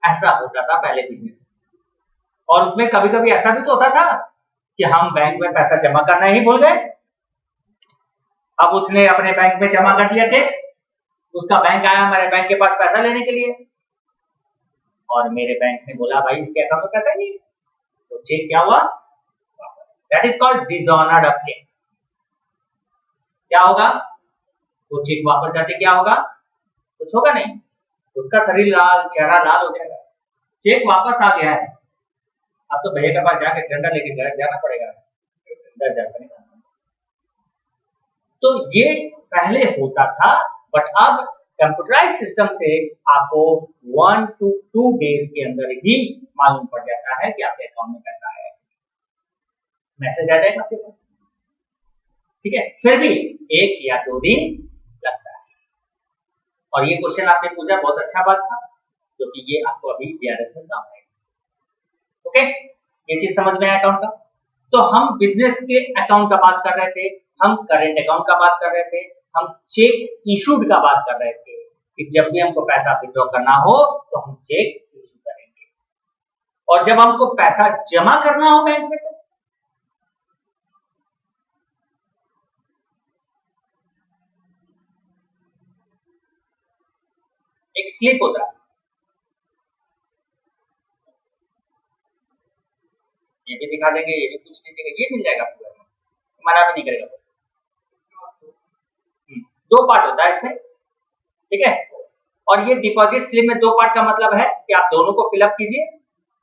ऐसा होता था पहले बिजनेस। और उसमें कभी कभी ऐसा भी तो होता था कि हम बैंक में पैसा जमा करना ही भूल गए। अब उसने अपने बैंक में जमा कर दिया चेक, उसका बैंक आया हमारे बैंक के पास पैसा लेने के लिए, और मेरे बैंक ने बोला भाई इसके अकाउंट में पैसा नहीं है, तो चेक क्या हुआ? That is called dishonoured of cheque. क्या होगा? वो चेक वापस जाते क्या होगा? कुछ होगा नहीं, उसका शरीर लाल, चेहरा लाल हो जाएगा, चेक वापस आ गया है, अब तो भैया के पास जाके डंडा लेके जाना पड़ेगा, डर जाकर निकालना। तो ये पहले होता था, बट अब कंप्यूटराइज सिस्टम से आपको 1 to 2 डेज के अंदर ही मालूम पड़ जाता है कि आपके अकाउंट में पैसा आया है, मैसेज आ जाएगा आपके पास। ठीक है, फिर भी 1 या 2 दिन लगता है। और ये क्वेश्चन आपने पूछा, बहुत अच्छा बात था, क्योंकि ये आपको अभी DRS में काम आएगा। ओके, ये चीज समझ में आया अकाउंट का। तो हम बिजनेस के अकाउंट का बात कर रहे थे, हम करेंट अकाउंट का बात कर रहे थे, हम चेक इशूड का बात कर रहे थे कि जब भी हमको पैसा विड्रॉ करना हो तो हम चेक इशू करेंगे, और जब हमको पैसा जमा करना हो बैंक में तो एक स्लिप होता है, ये भी दिखा देंगे, ये भी कुछ नहीं देंगे, ये मिल जाएगा पूरा, हमारा भी नहीं करेगा। 2 पार्ट होता है इसमें, ठीक है। और ये डिपॉजिट स्लिप में 2 पार्ट का मतलब है कि आप दोनों को फिलअप कीजिए,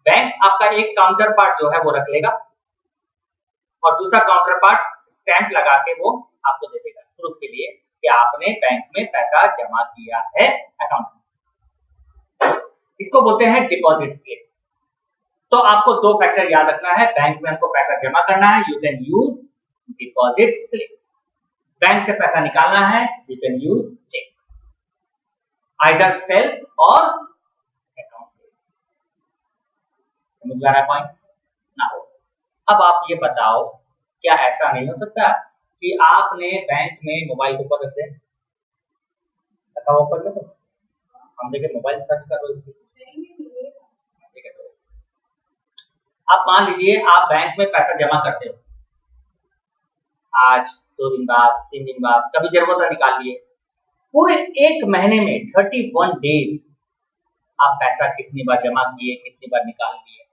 बैंक आपका एक काउंटर पार्ट जो है वो रख लेगा, और दूसरा काउंटर पार्ट स्टैंप लगा के वो आपको दे देगा प्रूफ के लिए कि आपने बैंक में पैसा जमा किया है अकाउंट में। इसको बोलते हैं डिपॉजिट स्लिप। तो आपको 2 फैक्टर याद रखना है, बैंक में हमको पैसा जमा करना है, you can use deposit slip, bank से पैसा निकालना है, you can use cheque, either self और समझ में आ रहा है पॉइंट ना हो। अब आप ये बताओ, क्या ऐसा नहीं हो सकता कि आपने बैंक में मोबाइल के ऊपर रख दिया, बताओ ऊपर में, तो हम देखे मोबाइल सर्च करो इसकी, ठीक है। तो आप मान लीजिए आप बैंक में पैसा जमा करते हो, आज 2 दिन बाद 3 दिन बाद, कभी जरूरत है निकाल लिए, पूरे 1 महीने में 31 डेज आप पैसा कितनी बार जमा किए, कितनी बार निकाल लिए।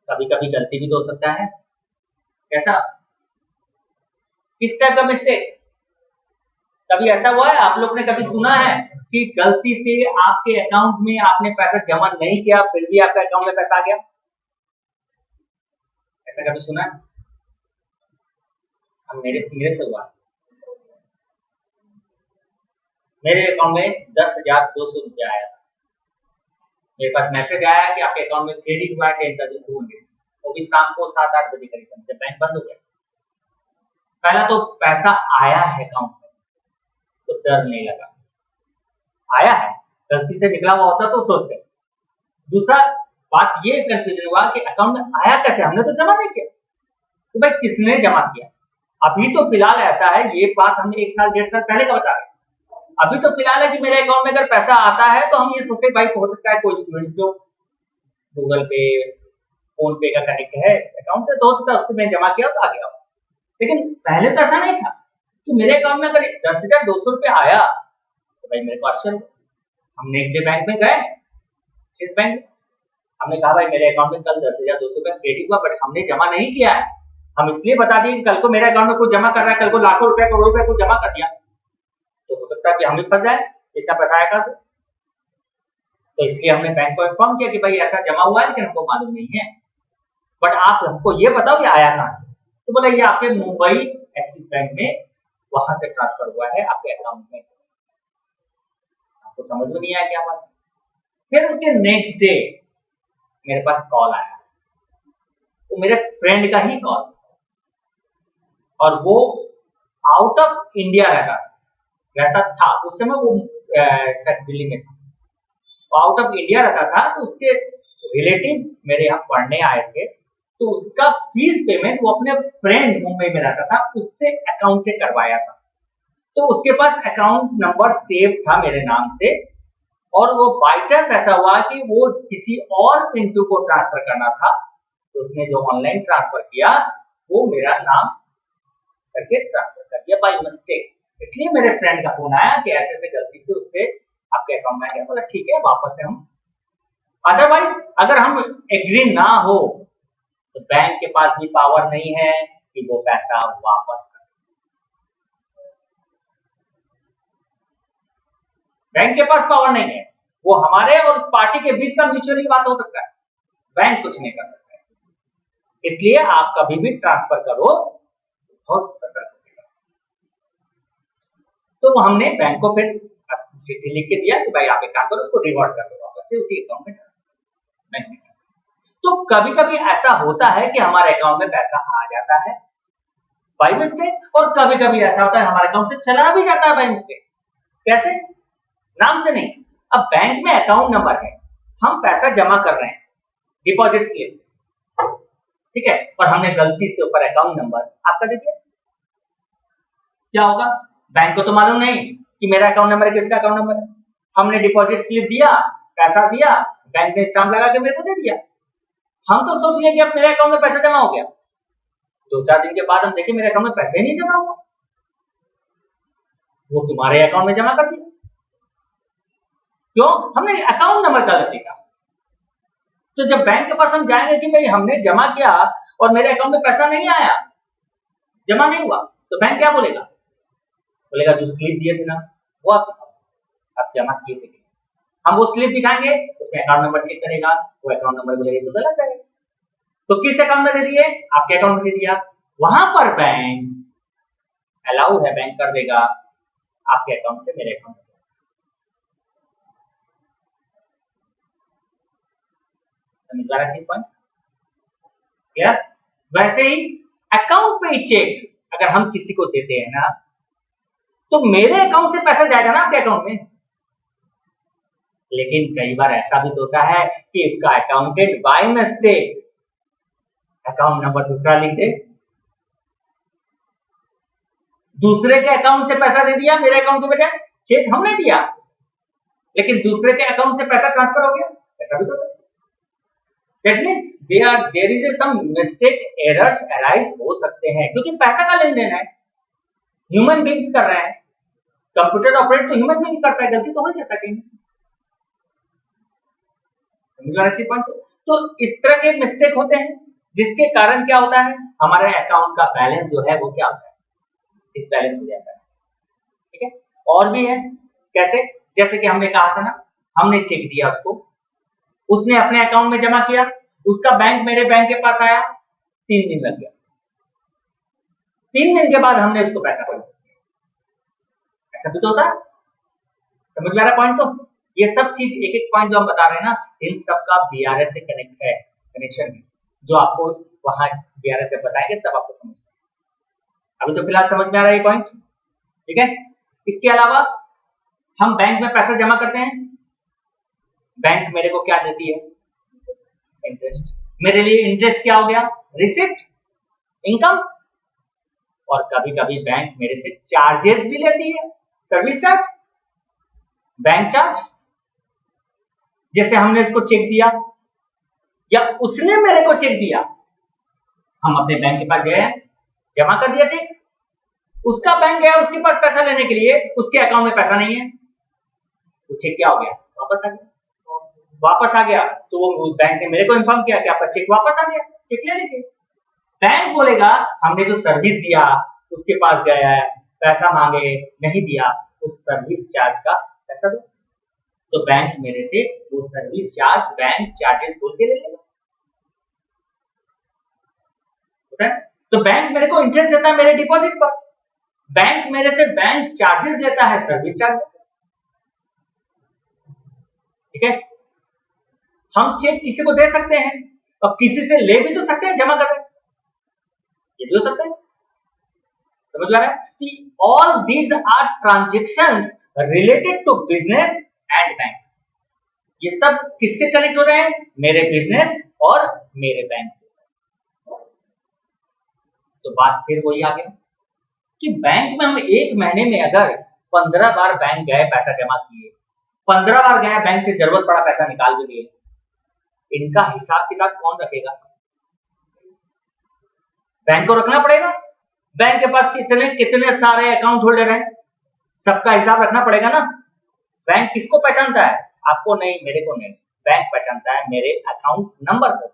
कभी कभी गलती भी तो हो सकता है, कैसा, किस टाइप का मिस्टेक। कभी ऐसा हुआ है, आप लोग ने कभी सुना है कि गलती से आपके अकाउंट में आपने पैसा जमा नहीं किया फिर भी आपके अकाउंट में पैसा आ गया, ऐसा कभी सुना है? अब मेरे से हुआ, मेरे अकाउंट में 10,200 रुपया आया था। मेरे पास मैसेज आया कि आपके अकाउंट में क्रेडिट हुआ है 10,200, वो भी शाम को 7-8 बजे करीब, जब बैंक बंद हो गया। पहला तो पैसा आया है अकाउंट में तो डर नहीं लगा, आया है, गलती से निकला हुआ होता तो सोचते। दूसरा बात ये कंफ्यूजन हुआ कि अकाउंट में आया कैसे, हमने तो जमा नहीं किया, तो भाई किसने जमा किया। अभी तो फिलहाल ऐसा है, ये बात हमने 1 साल 1.5 साल पहले का बता रहे, अभी तो फिलहाल है कि मेरे अकाउंट में अगर पैसा आता है तो हम ये सोचते भाई हो सकता है कोई स्टूडेंट्स को गूगल पे फोन पे का कनेक्ट है अकाउंट से, तो हो सकता है उससे मैं जमा किया तो आ गया, लेकिन पहले तो ऐसा नहीं था। तो मेरे अकाउंट में अगर 10,200 रुपया आया तो भाई मेरे को आश्चर्य, हम नेक्स्ट डे बैंक में गए, एक्सिस बैंक, हमने कहा भाई मेरे अकाउंट में कल 10,200 रुपया क्रेडिट हुआ बट हमने जमा नहीं किया है, हम इसलिए बता दिए कि कल को मेरे अकाउंट में कुछ जमा कर रहा है, कल को लाखों रुपया करोड़ों रुपया कुछ जमा कर दिया तो हो सकता है कि हम भी फंस जाए, इतना पैसा आया कहां से। तो इसलिए हमने बैंक को इन्फॉर्म किया कि भाई ऐसा जमा हुआ है लेकिन हमको मालूम नहीं है, बट आप हमको ये बताओ कि आया कहां से। तो बोला ये आपके मुंबई एक्सिस बैंक में वहां से ट्रांसफर हुआ है आपके अकाउंट में। आपको समझ में नहीं आया क्या बात। फिर उसके नेक्स्ट डे मेरे पास कॉल आया, वो मेरे फ्रेंड का ही कॉल, और वो आउट ऑफ इंडिया रहता था उस समय, वो शायद दिल्ली में था, वो आउट ऑफ इंडिया रहता था, तो उसके रिलेटिव मेरे यहाँ पढ़ने आए थे, तो उसका फीस पेमेंट वो अपने फ्रेंड मुंबई में रहता था उससे अकाउंट से करवाया था। तो उसके पास अकाउंट नंबर सेव था मेरे नाम से, और वो बाई चांस ऐसा हुआ कि वो किसी और पिंटू को ट्रांसफर करना था, तो उसने जो ऑनलाइन ट्रांसफर किया वो मेरा नाम करके ट्रांसफर कर दिया बाई मिस्टेक। इसलिए मेरे फ्रेंड का फोन आया कि ऐसे ऐसे गलती से उससे आपके अकाउंट में आ गया। बोला ठीक है वापस से हम, अदरवाइज अगर हम एग्री ना हो तो बैंक के पास भी पावर नहीं है कि वो पैसा वापस कर सके। बैंक के पास पावर नहीं है, वो हमारे और उस पार्टी के बीच का म्यूचुअली बात हो सकता है, बैंक कुछ नहीं कर सकता। इसलिए आप कभी भी ट्रांसफर करो बहुत सतर्क होकर। तो हमने बैंक को फिर चिट्ठी लिख के दिया कि भाई आप एक काम करो, उसको रिवॉर्ड कर दो वापस से उसी अकाउंट में बैंक में। तो कभी कभी ऐसा होता है कि हमारे अकाउंट में पैसा आ जाता है बाय मिस्टेक, और कभी कभी ऐसा होता है हमारे अकाउंट से चला भी जाता है बाय मिस्टेक। कैसे? नाम से नहीं, अब बैंक में अकाउंट नंबर है, हम पैसा जमा कर रहे हैं डिपॉजिट स्लिप से, ठीक है, और हमने गलती से ऊपर अकाउंट नंबर आपका दे दिया, क्या होगा? बैंक को तो मालूम नहीं कि मेरा अकाउंट नंबर किसका अकाउंट नंबर है। हमने डिपॉजिट स्लिप दिया, पैसा दिया, बैंक ने स्टाम्प लगा के मेरे को दे दिया, हम तो सोच लिए कि अब मेरे अकाउंट में पैसा जमा हो गया। 2-4 दिन के बाद हम देखे मेरे अकाउंट में पैसे ही नहीं जमा हुआ, वो तुम्हारे अकाउंट में जमा कर दिया। क्यों? हमने अकाउंट नंबर गलत लिखा। तो जब बैंक के पास हम जाएंगे कि भाई हमने जमा किया और मेरे अकाउंट में पैसा नहीं आया, जमा नहीं हुआ, तो बैंक क्या बोलेगा? बोलेगा जो स्लिप दिए थे ना वो आप जमा किए थे, हम वो स्लिप दिखाएंगे, उसमें अकाउंट नंबर चेक करेगा, वो अकाउंट नंबर बोलेगा तो गलत है, तो किस अकाउंट में दे दिए? आपके अकाउंट में दे दिया। वहां पर बैंक अलाउ है, बैंक कर देगा आपके अकाउंट से मेरे अकाउंट में। समझ आ रहा है पॉइंट? क्लियर? वैसे ही अकाउंट पे चेक अगर हम किसी को देते हैं ना, तो मेरे अकाउंट से पैसा जाएगा ना आपके अकाउंट में, लेकिन कई बार ऐसा भी होता है कि उसका accountant by mistake account number दूसरा लिख दे, दूसरे के अकाउंट से पैसा दे दिया, मेरे अकाउंट के बजाय चेक हमने दिया लेकिन दूसरे के अकाउंट से पैसा ट्रांसफर हो गया, ऐसा भी तो सकता है। That means there is some mistake errors arise हो सकते हैं क्योंकि पैसा का लेन देन है, ह्यूमन बींग्स कर रहे हैं, कंप्यूटर ऑपरेट तो ह्यूमन बींग करता है, गलती तो हो जाता है कहीं। अच्छी पॉइंट। तो इस तरह के मिस्टेक होते हैं जिसके कारण क्या होता है, हमारे अकाउंट का बैलेंस जो है वो क्या होता है, इस बैलेंस हो जाता है। ठीक है, और भी है कैसे, जैसे कि हमने कहा था ना, हमने चेक दिया उसको, उसने अपने अकाउंट में जमा किया, उसका बैंक मेरे बैंक के पास आया, 3 दिन लग गया, 3 दिन के बाद हमने उसको पैसा ट्रांसफर किया, ऐसा भी तो होता है। समझ में आ रहा पॉइंट। तो ये सब चीज एक एक पॉइंट जो हम बता रहे हैं ना, इन सब का बीआरएस से कनेक्ट है, कनेक्शन है, जो आपको वहां बीआरएस से बताएंगे तब आपको समझ में। अभी तो फिलहाल समझ में आ रहा है ये पॉइंट, ठीक है। इसके अलावा हम बैंक में पैसा जमा करते हैं, बैंक मेरे को क्या देती है, इंटरेस्ट। मेरे लिए इंटरेस्ट क्या हो गया, रिसिप्ट, इनकम। और कभी कभी बैंक मेरे से चार्जेस भी लेती है, सर्विस चार्ज, बैंक चार्ज। जैसे हमने इसको चेक दिया या उसने मेरे को चेक दिया, हम अपने बैंक के पास गए, जमा कर दिया चेक, उसका बैंक गया उसके पास पैसा लेने के लिए, उसके अकाउंट में पैसा नहीं है, तो चेक क्या हो गया, वापस आ गया। वापस आ गया तो वो बैंक ने मेरे को इन्फॉर्म किया कि आपका चेक वापस आ गया, चेक ले लीजिए। बैंक बोलेगा हमने जो सर्विस दिया उसके पास गया है, पैसा मांगे नहीं दिया, उस सर्विस चार्ज का पैसा दो। तो बैंक मेरे से वो सर्विस चार्ज, बैंक चार्जेस बोल के ले लेगा। तो बैंक मेरे को इंटरेस्ट देता है मेरे डिपॉजिट पर, बैंक मेरे से बैंक चार्जेस देता है सर्विस चार्ज। ठीक है, हम चेक किसी को दे सकते हैं और किसी से ले भी तो सकते हैं, जमा करके, ये भी हो सकता है। समझ ला रहा है कि all these are transactions related to business and bank. ये सब किससे कनेक्ट हो रहे हैं, मेरे बिजनेस और मेरे बैंक से। तो बात फिर वही आ गया कि बैंक में हम एक महीने में अगर 15 बार बैंक गए, पैसा जमा किए, 15 बार गए बैंक से, जरूरत पड़ा पैसा निकाल भी लिए, इनका हिसाब किताब कौन रखेगा, बैंक को रखना पड़ेगा। बैंक के पास कितने कितने सारे अकाउंट होल्डर हैं, सबका हिसाब रखना पड़ेगा ना। बैंक किसको पहचानता है, आपको नहीं, मेरे को नहीं, बैंक पहचानता है मेरे अकाउंट नंबर को,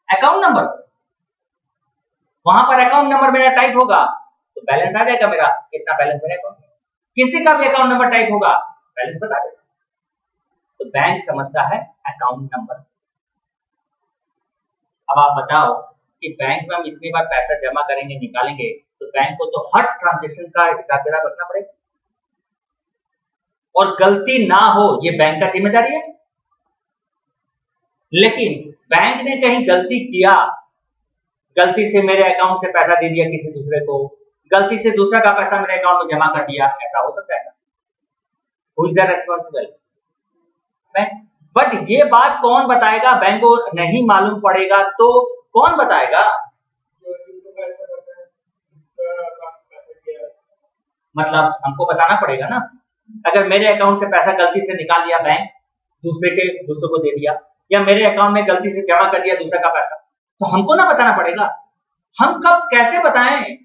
अकाउंट नंबर। वहां पर अकाउंट नंबर मेरा टाइप होगा तो बैलेंस आ जाएगा, मेरा कितना बैलेंस मेरे अकाउंट में। किसी का भी अकाउंट नंबर टाइप होगा, बैलेंस बता देगा। तो बैंक समझता है अकाउंट नंबर से। अब आप बताओ कि बैंक में हम इतनी बार पैसा जमा करेंगे, निकालेंगे, तो बैंक को तो हर ट्रांजेक्शन का हिसाब किताब रखना पड़ेगा, और गलती ना हो ये बैंक का जिम्मेदारी है। लेकिन बैंक ने कहीं गलती किया, गलती से मेरे अकाउंट से पैसा दे दिया किसी दूसरे को, गलती से दूसरा का पैसा मेरे अकाउंट में जमा कर दिया, ऐसा हो सकता है। Who is the responsible, bank. But ये बात कौन बताएगा, बैंक को नहीं मालूम पड़ेगा तो कौन बताएगा, मतलब हमको बताना पड़ेगा ना। अगर मेरे अकाउंट से पैसा गलती से निकाल लिया बैंक, दूसरे को दे दिया, या मेरे अकाउंट में गलती से जमा कर दिया दूसरे का पैसा, तो हमको ना बताना पड़ेगा। हम कब कैसे बताएं,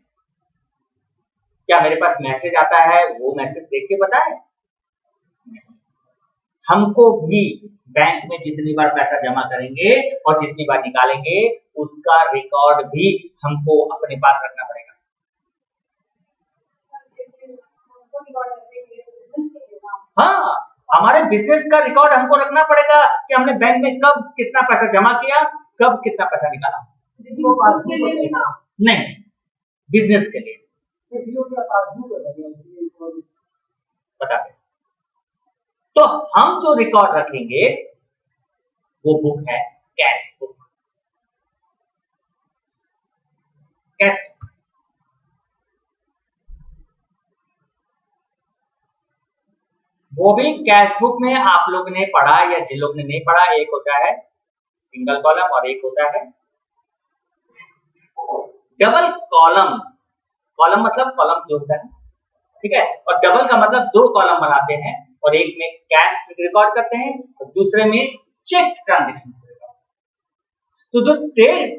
क्या मेरे पास मैसेज आता है वो मैसेज देख के बताएं? हमको भी बैंक में जितनी बार पैसा जमा करेंगे और जितनी बार निकालेंगे उसका रिकॉर्ड भी हमको अपने पास रखना पड़ेगा। हाँ, हमारे बिजनेस का रिकॉर्ड हमको रखना पड़ेगा कि हमने बैंक में कब कितना पैसा जमा किया, कब कितना पैसा निकाला। नहीं, बिजनेस के लिए बता दें। तो हम जो रिकॉर्ड रखेंगे वो बुक है कैश बुक, कैश। वो भी कैश बुक में आप लोग ने पढ़ा या जिन लोग ने नहीं पढ़ा, एक होता है सिंगल कॉलम और एक होता है डबल कॉलम। कॉलम मतलब कॉलम जो होता है, ठीक है, और डबल का मतलब दो कॉलम बनाते हैं और एक में कैश रिकॉर्ड करते हैं और दूसरे में चेक ट्रांजेक्शन रिकॉर्ड। तो जो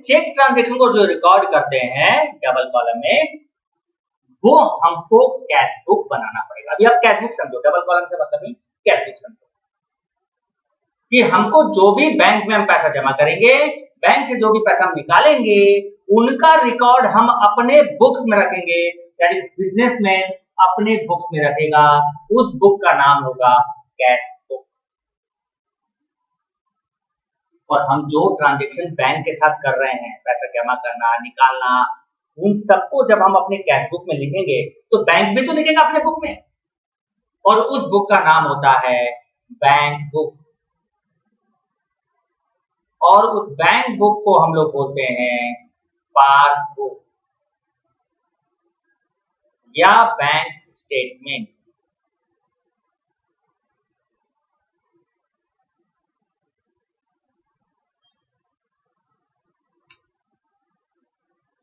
चेक ट्रांजेक्शन को जो रिकॉर्ड करते हैं डबल कॉलम में, वो हमको कैश बुक बनाना पड़ेगा। अभी आप कैश बुक समझो, डबल कॉलम से मतलब ही कैश बुक समझो कि हमको जो भी बैंक में हम पैसा जमा करेंगे, बैंक से जो भी पैसा हम निकालेंगे, उनका रिकॉर्ड हम अपने बुक्स में रखेंगे। दैट इज बिजनेसमैन अपने बुक्स में रखेगा, उस बुक का नाम होगा कैश बुक। और हम जो ट्रांजैक्शन बैंक के साथ कर रहे हैं, पैसा जमा करना निकालना, उन सबको जब हम अपने कैश बुक में लिखेंगे तो बैंक भी तो लिखेगा अपने बुक में, और उस बुक का नाम होता है बैंक बुक। और उस बैंक बुक को हम लोग बोलते हैं पासबुक या बैंक स्टेटमेंट।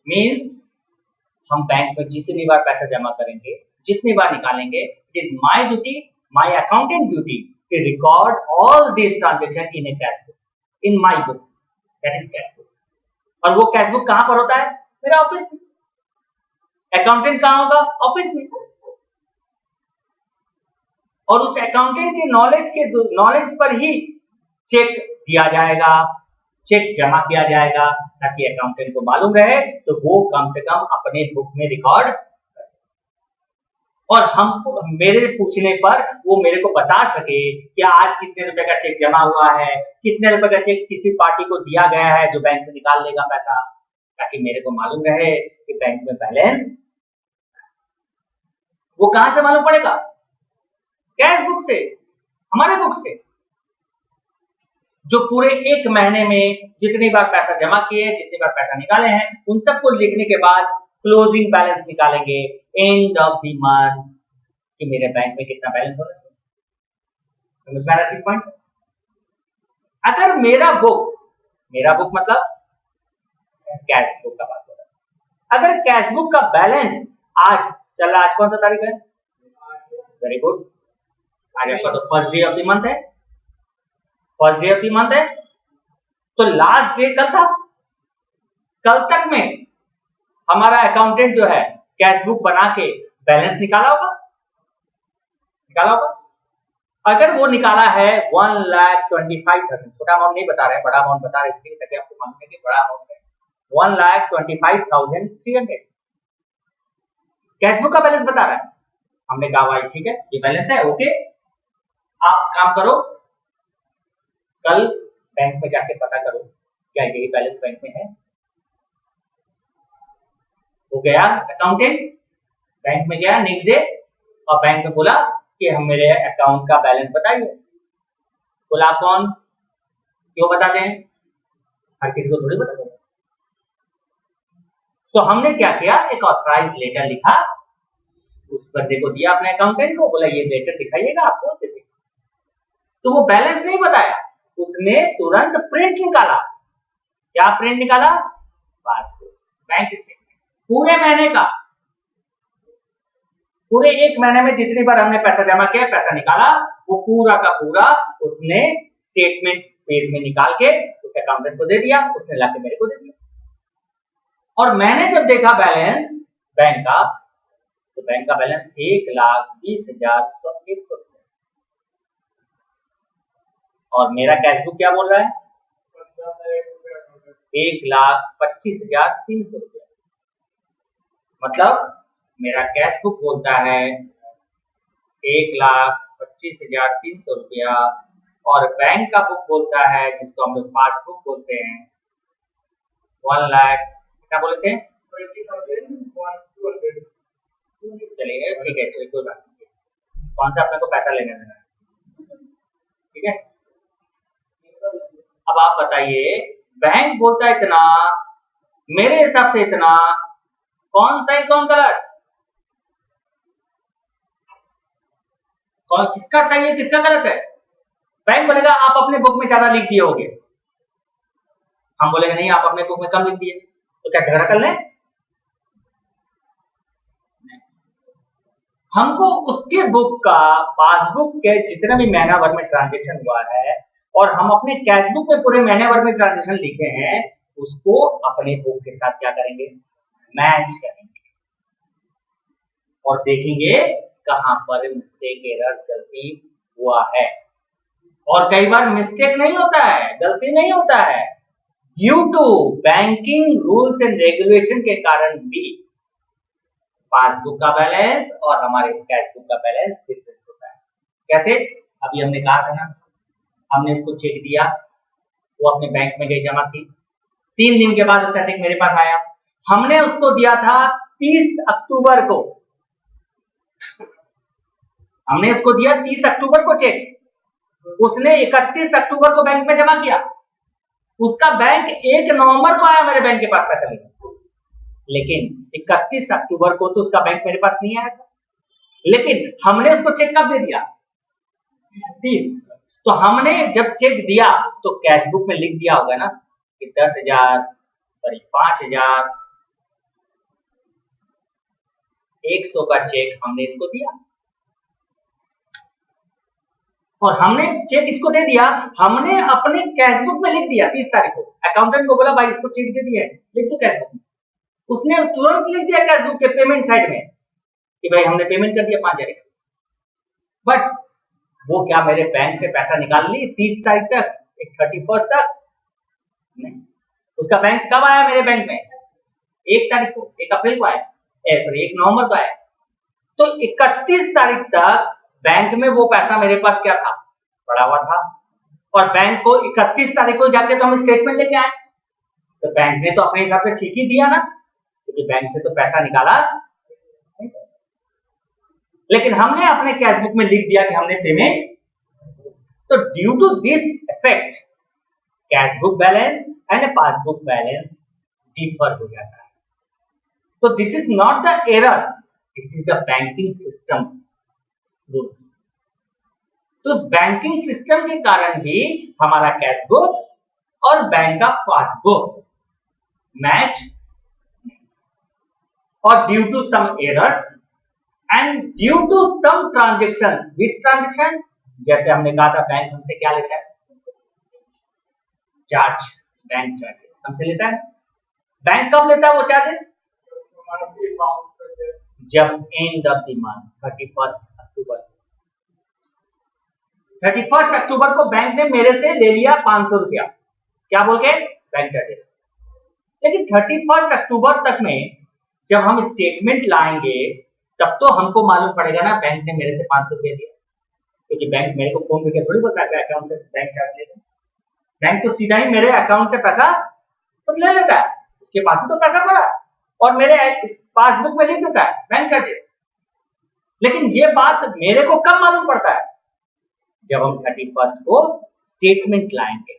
मीन्स हम बैंक में जितनी बार पैसा जमा करेंगे, जितनी बार निकालेंगे, it is my duty, my accountant duty to record all this transaction in a cash book, in my book, that is cash book. और वो कैश बुक कहां पर होता है? मेरा ऑफिस में। अकाउंटेंट कहां होगा? ऑफिस में। और उस अकाउंटेंट के नॉलेज पर ही चेक दिया जाएगा, चेक जमा किया जाएगा, ताकि अकाउंटेंट को मालूम रहे तो वो कम से कम अपने बुक में रिकॉर्ड कर सके, और हमको मेरे पूछने पर वो मेरे को बता सके कि आज कितने रुपए का चेक जमा हुआ है, कितने रुपए का चेक किसी पार्टी को दिया गया है जो बैंक से निकाल लेगा पैसा, ताकि मेरे को मालूम रहे कि बैंक में बैलेंस। वो कहां से मालूम पड़ेगा? कैश बुक से, हमारे बुक से, जो पूरे एक महीने में जितनी बार पैसा जमा किए, जितनी बार पैसा निकाले हैं, उन सबको लिखने के बाद क्लोजिंग बैलेंस निकालेंगे एंड ऑफ द मंथ कि मेरे बैंक में कितना बैलेंस होना चाहिए। समझ में आ रहा चीज पॉइंट? अगर मेरा बुक मतलब कैश बुक का बात हो रहा है, अगर कैश बुक का बैलेंस आज चल रहा, आज कौन सा तारीख है? वेरी गुड, आज आपका तो first day of the month है, first day of the month है, तो लास्ट डे कल था। कल तक में हमारा अकाउंटेंट जो है कैश बुक बना के बैलेंस निकाला होगा, अगर वो निकाला है 1,25,000, छोटा अमाउंट नहीं बता रहे, बड़ा अमाउंट बता रहे इसलिए ताकि आपको मालूम है कि बड़ा अमाउंट है, 1,25,300 कैश बुक का बैलेंस बता रहा है। हमने कहा भाई ठीक है, ये बैलेंस है, ओके, आप काम करो, कल बैंक में जाके पता करो क्या यही बैलेंस बैंक में है। वो गया अकाउंटेंट, बैंक में गया नेक्स्ट डे और बैंक में बोला कि हम मेरे अकाउंट का बैलेंस बताइए। बोला कौन, क्यों बताते हैं? हर किसी को थोड़ी बताते हैं। तो हमने क्या किया, एक ऑथराइज लेटर लिखा, उस बंदे को दिया अपने अकाउंटेंट को, बोला ये लेटर दिखाइएगा आपको दे देंगे। तो वो बैलेंस नहीं बताया, उसने तुरंत प्रिंट निकाला। क्या प्रिंट निकाला? पासबुक, बैंक स्टेटमेंट, पूरे महीने का, पूरे एक महीने में जितनी बार हमने पैसा जमा किया, पैसा निकाला, वो पूरा का पूरा उसने स्टेटमेंट पेज में निकाल के उस अकाउंटेंट को दे दिया, उसने लाके मेरे को दे दिया। और मैंने जब देखा बैलेंस बैंक का, तो बैंक का बैलेंस 1,20,100 रुपए, और मेरा कैश बुक क्या बोल रहा है? 1,25,300 रुपया। मतलब मेरा कैश बुक बोलता है 1,25,300 रुपया, और बैंक का बुक बोलता है, जिसको हम लोग पासबुक बोलते हैं, 1 लाख, क्या बोलते हैं? चलिए ठीक है, चलिए कोई बात नहीं, कौन सा अपने को पैसा लेने देना है, ठीक है। अब आप बताइए, बैंक बोलता है इतना, मेरे हिसाब से इतना, कौन सही कौन गलत? कौन किसका सही है किसका गलत है? बैंक बोलेगा आप अपने बुक में ज्यादा लिख दिए होगे, हम बोलेंगे नहीं आप अपने बुक में कम लिख दिए, तो क्या झगड़ा कर लें? हमको उसके बुक का पासबुक के जितने भी महीना भर में ट्रांजेक्शन हुआ है और हम अपने कैश बुक में पूरे महीने भर में ट्रांजेक्शन लिखे हैं, उसको अपने बुक के साथ क्या करेंगे? मैच करेंगे और देखेंगे कहां पर मिस्टेक, एरर्स, गलती हुआ है। और कई बार मिस्टेक नहीं होता है, गलती नहीं होता है, due to banking rules and regulation के कारण भी पासबुक का बैलेंस और हमारे कैश बुक का बैलेंस डिफरेंस होता है। कैसे? अभी हमने कहा था ना, हमने इसको चेक दिया, वो अपने बैंक में गई, जमा की, 3 दिन के बाद उसका चेक मेरे पास आया। हमने उसको दिया था 30 अक्टूबर को, हमने उसको दिया 30 अक्टूबर को चेक, उसने 31 अक्टूबर को बैंक में जमा किया, उसका बैंक 1 नवंबर को आया मेरे बैंक के पास पैसा लेकर, लेकिन 31 अक्टूबर को तो उसका बैंक मेरे पास नहीं आया था, लेकिन हमने उसको चेक कब दे दिया? 30। तो हमने जब चेक दिया तो कैश बुक में लिख दिया होगा ना कि 10,000 सॉरी 5,000 100 का चेक हमने इसको दिया, और हमने चेक इसको दे दिया, हमने अपने कैश बुक में लिख दिया 30 तारीख को, अकाउंटेंट को बोला भाई इसको चेक दे दिया है, लिख दो कैश बुक में, उसने तुरंत लिख दिया कैश बुक के पेमेंट साइड में कि भाई हमने पेमेंट कर दिया 5,000। बट वो क्या मेरे बैंक से पैसा निकाल ली 30 तारीख तक, 31 तक? नहीं, उसका बैंक कब आया मेरे बैंक में? 1 तारीख को, 1 अप्रैल को आया, सॉरी 1 नवंबर को आया। तो 31 तारीख तक बैंक में वो पैसा मेरे पास क्या था? पड़ा हुआ था, और बैंक को 31 तारीख को जाके तो हम स्टेटमेंट लेके आए, तो बैंक ने तो अपने हिसाब से ठीक ही दिया ना, क्योंकि बैंक से तो पैसा निकाला, लेकिन हमने अपने कैश बुक में लिख दिया कि हमने पेमेंट। तो due to this effect cash book balance and passbook balance differ हो जाता है। तो this is not the errors, this is the banking system rules. तो उस बैंकिंग सिस्टम के कारण ही हमारा कैश बुक और बैंक का पासबुक मैच, और due to some errors and due to some transactions, which transaction? जैसे हमने कहा था बैंक हमसे क्या लेता है? चार्ज, बैंक चार्जेस हमसे लेता है। बैंक कब लेता है वो चार्जेस? जब एंड ऑफ द मंथ 31 अक्टूबर, 31 अक्टूबर को बैंक ने मेरे से ले लिया 500 रुपया, क्या बोल के? Bank charges. लेकिन 31 अक्टूबर तक में जब हम स्टेटमेंट लाएंगे तब तो हमको मालूम पड़ेगा ना बैंक ने मेरे से 500 रुपया दिया, क्योंकि बैंक मेरे को फोन करके थोड़ी बताता है अकाउंट से बैंक चार्ज ले लो। बैंक तो सीधा ही मेरे अकाउंट से पैसा तो ले लेता है, उसके पास ही तो पैसा पड़ा और मेरे पासबुक में लिख देता है बैंक चार्जेस। लेकिन ये बात मेरे को कब मालूम पड़ता है? जब हम 31 को स्टेटमेंट लाएंगे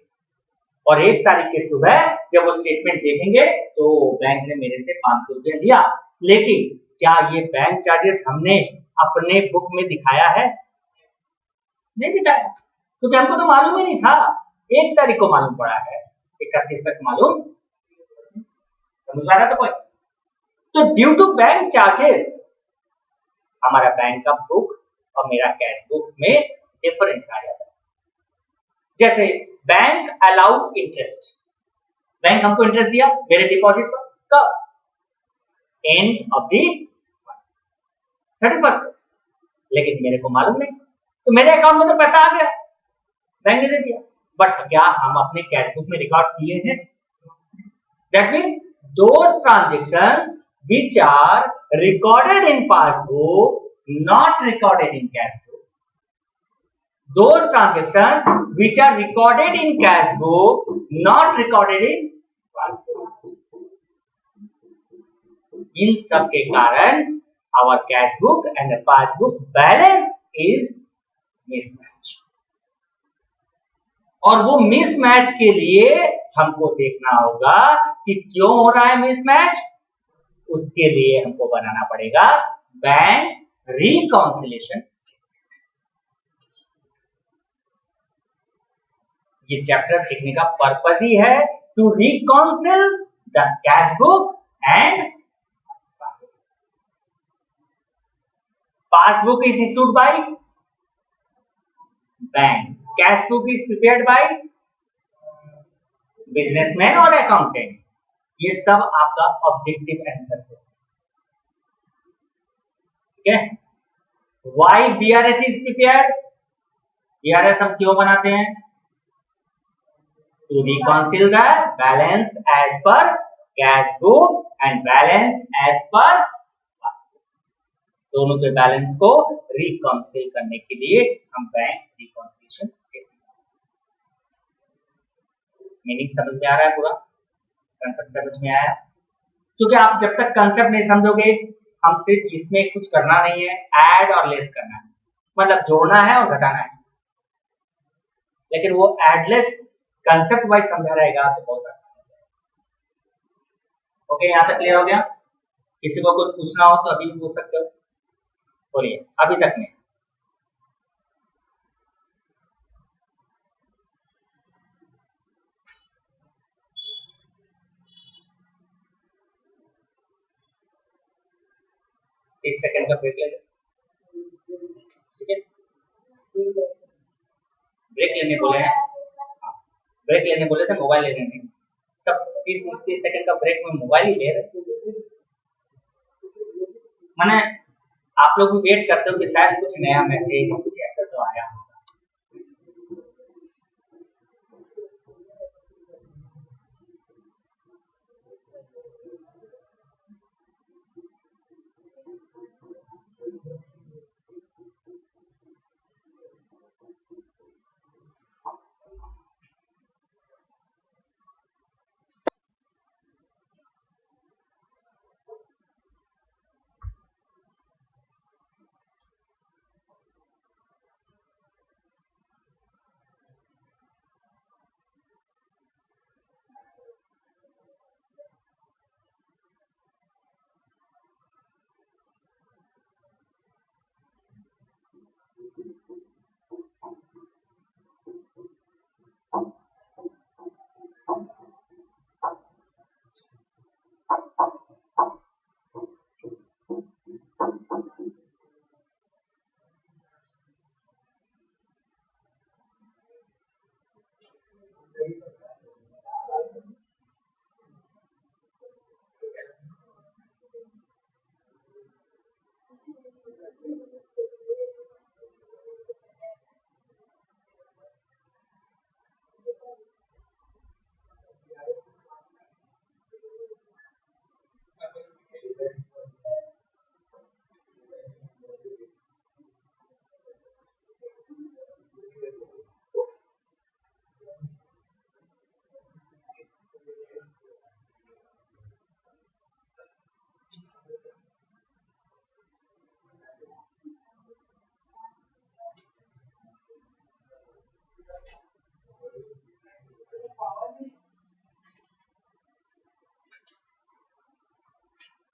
और 1 तारीख की सुबह जब वो स्टेटमेंट देखेंगे तो बैंक ने मेरे से 500 रुपया लिया, लेकिन क्या ये बैंक चार्जेस हमने अपने बुक में दिखाया है? नहीं दिखाया, क्योंकि हमको तो मालूम ही नहीं था। 1 तारीख को मालूम पड़ा है, 31 तक मालूम, समझ आ रहा था पॉइंट? तो ड्यू टू बैंक चार्जेस हमारा बैंक का बुक और मेरा कैश बुक में डिफरेंस आ जाता है। जैसे बैंक अलाउड इंटरेस्ट, बैंक हमको इंटरेस्ट दिया मेरे डिपॉजिट पर, कब? एंड ऑफ द 31, लेकिन मेरे को मालूम नहीं, तो मेरे अकाउंट में तो पैसा आ गया, बैंक ने दे दिया, बट क्या हम अपने कैश बुक में रिकॉर्ड किए हैं? That means those transactions which are recorded in passbook not recorded in cash book, those transactions which are recorded in cash book not recorded in passbook, इन सब के कारण our cash book and the passbook balance is mismatch, और वो mismatch के लिए हमको देखना होगा कि क्यों हो रहा है मिसमैच। उसके लिए हमको बनाना पड़ेगा बैंक रिकॉन्सिलिएशन स्टेटमेंट। ये चैप्टर सीखने का पर्पज ही है to reconcile the cash book and passbook. Passbook is issued by bank, cash book is prepared by businessman और अकाउंटेंट। ये सब आपका ऑब्जेक्टिव आंसर है, ठीक है। Why BRS is prepared, BRS हम क्यों बनाते हैं? To reconcile the balance as per cash book and balance as per passbook, दोनों के बैलेंस को रिकॉन्सिल करने के लिए हम बैंक रिकॉन्सिलेशन स्टेटमेंट। मीनिंग समझ में आ रहा है? पूरा कंसेप्ट समझ में आया? क्योंकि आप जब तक कंसेप्ट नहीं समझोगे, हम सिर्फ इसमें कुछ करना नहीं है, ऐड और लेस करना है, मतलब जोड़ना है और घटाना है, लेकिन वो एडलेस कंसेप्ट वाइज समझा रहेगा तो बहुत आसान हो जाएगा। ओके, यहाँ तक क्लियर हो गया? किसी को कुछ पूछना हो तो अभी पूछ सकते हो, बोलिए अभी तक में। एक सेकंड का ब्रेक ले लो, ठीक है? ब्रेक लेने बोले हैं, ब्रेक लेने बोले थे, मोबाइल लेने नहीं। सब 30 सेकंड का ब्रेक में मोबाइल ही ले रहे, माने आप लोग भी वेट करते हो कि शायद कुछ नया मैसेज कुछ ऐसा तो आया होगा।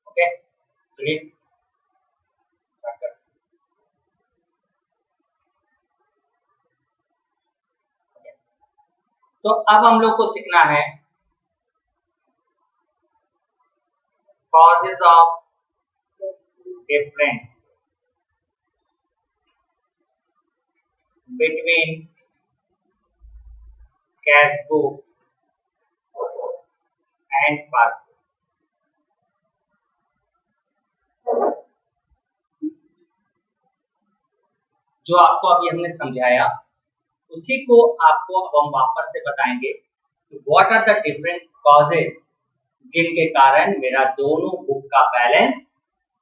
ओके, चलिए तो अब हम लोग को सीखना है causes of difference between cash book and passbook। जो आपको अभी हमने समझाया उसी को आपको अब हम वापस से बताएंगे कि what are the different causes जिनके कारण मेरा दोनों बुक का बैलेंस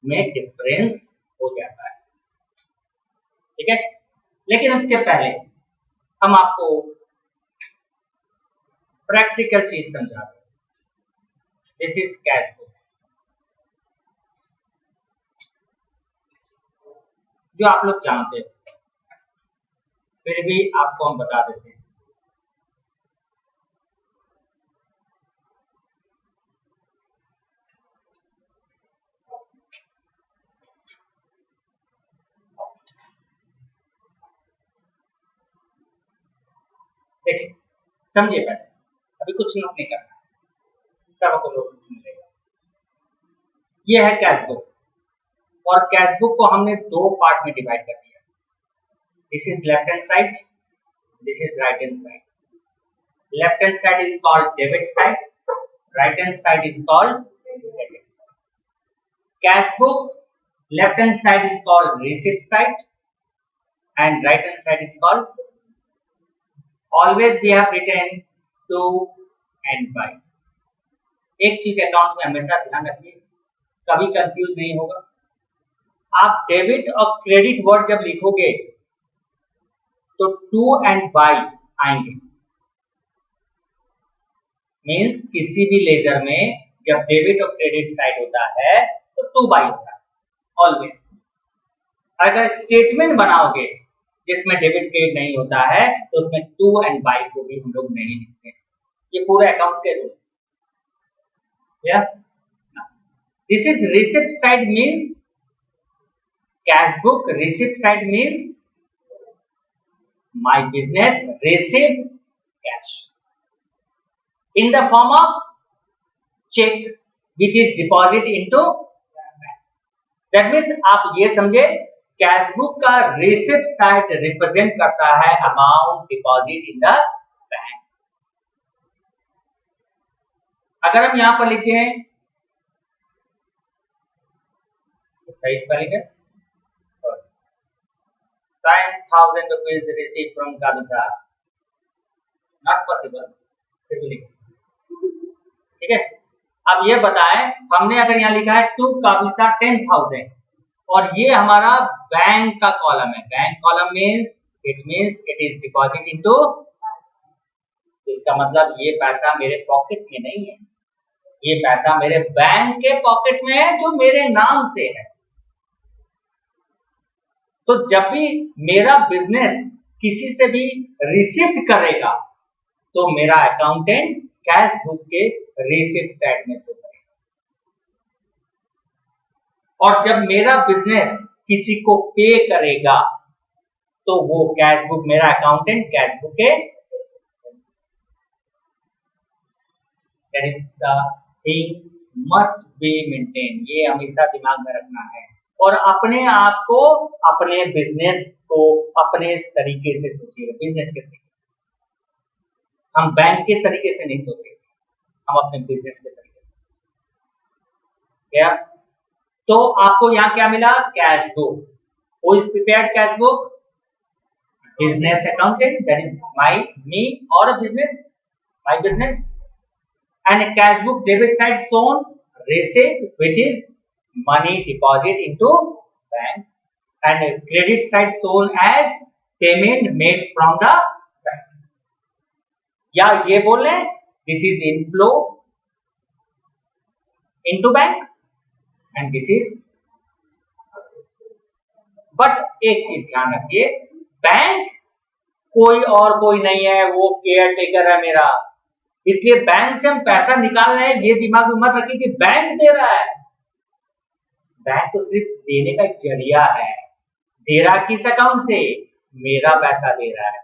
में डिफरेंस हो जाता है, ठीक है। लेकिन उसके पहले हम आपको प्रैक्टिकल चीज समझाते हैं। दिस इज कैश बुक, जो आप लोग जानते हैं, फिर भी आपको हम बता देते हैं। देखिए, समझिए पहले, अभी कुछ नोट नहीं करना है, सबको नोट मिलेगा। ये है कैश बुक, और कैश बुक को हमने दो पार्ट में डिवाइड कर दिया। This is left hand side, this is right hand side. Left hand side is called debit side, right hand side is called credit side. Cash book, left hand side is called receipt side and right hand side is called, always we have written to and by. एक चीज account में हमेशा ध्यान रखिए, कभी confuse नहीं होगा। आप डेबिट और क्रेडिट वर्ड जब लिखोगे तो टू एंड बाय आएंगे। मीन्स किसी भी लेजर में जब डेबिट और क्रेडिट साइड होता है तो टू बाय होता है ऑलवेज। अगर स्टेटमेंट बनाओगे जिसमें डेबिट क्रेडिट नहीं होता है तो उसमें टू एंड बाय को भी हम लोग नहीं लिखते। ये पूरे अकाउंट्स के rule. This is receipt side, means cash book. Receipt side means my business received cash in the form of check which is deposit into bank. That means आप ये समझे, कैश बुक का रिसिप्ट साइड रिप्रेजेंट करता है amount deposit in the bank. अगर हम यहां पर लिखते हैं सही स्पेलिंग है, 10,000 rupees receive from Kabija, not possible. ठीक है, अब ये बताएं, हमने अगर यहाँ लिखा है टू काबिसा 10,000 और ये हमारा बैंक का कॉलम है। Bank column means it is deposit into, इसका मतलब ये पैसा मेरे पॉकेट में नहीं है, ये पैसा मेरे बैंक के पॉकेट में है जो मेरे नाम से है। तो जब भी मेरा बिजनेस किसी से भी रिसीव करेगा तो मेरा अकाउंटेंट कैश बुक के रिसीप्ट साइड में शो करेगा, और जब मेरा बिजनेस किसी को पे करेगा तो वो कैश बुक, मेरा अकाउंटेंट कैश बुक के, that is the thing must be maintain. ये हमेशा दिमाग में रखना है और अपने आप को, अपने बिजनेस को अपने तरीके से सोचिएगा, बिजनेस के तरीके से। हम बैंक के तरीके से नहीं सोचेंगे, हम अपने बिजनेस के तरीके से सोचेंगे। क्या? तो आपको यहाँ क्या मिला? Cash book. Who is prepared cash book? Business accountant, that is my, me और a business, my business. And cash book debit side shown receipt which is money deposit into bank, and credit side shown as payment made from the bank. या ये बोल रहे हैं this is inflow into bank and this is, but एक चीज ध्यान रखिए, bank कोई और कोई नहीं है, वो केयर टेकर है मेरा, इसलिए बैंक से हम पैसा निकाल रहे हैं ये दिमाग में मत रखिए कि बैंक दे रहा है। बैंक तो सिर्फ देने का एक जरिया है। दे रहा किस अकाउंट से? मेरा पैसा दे रहा है,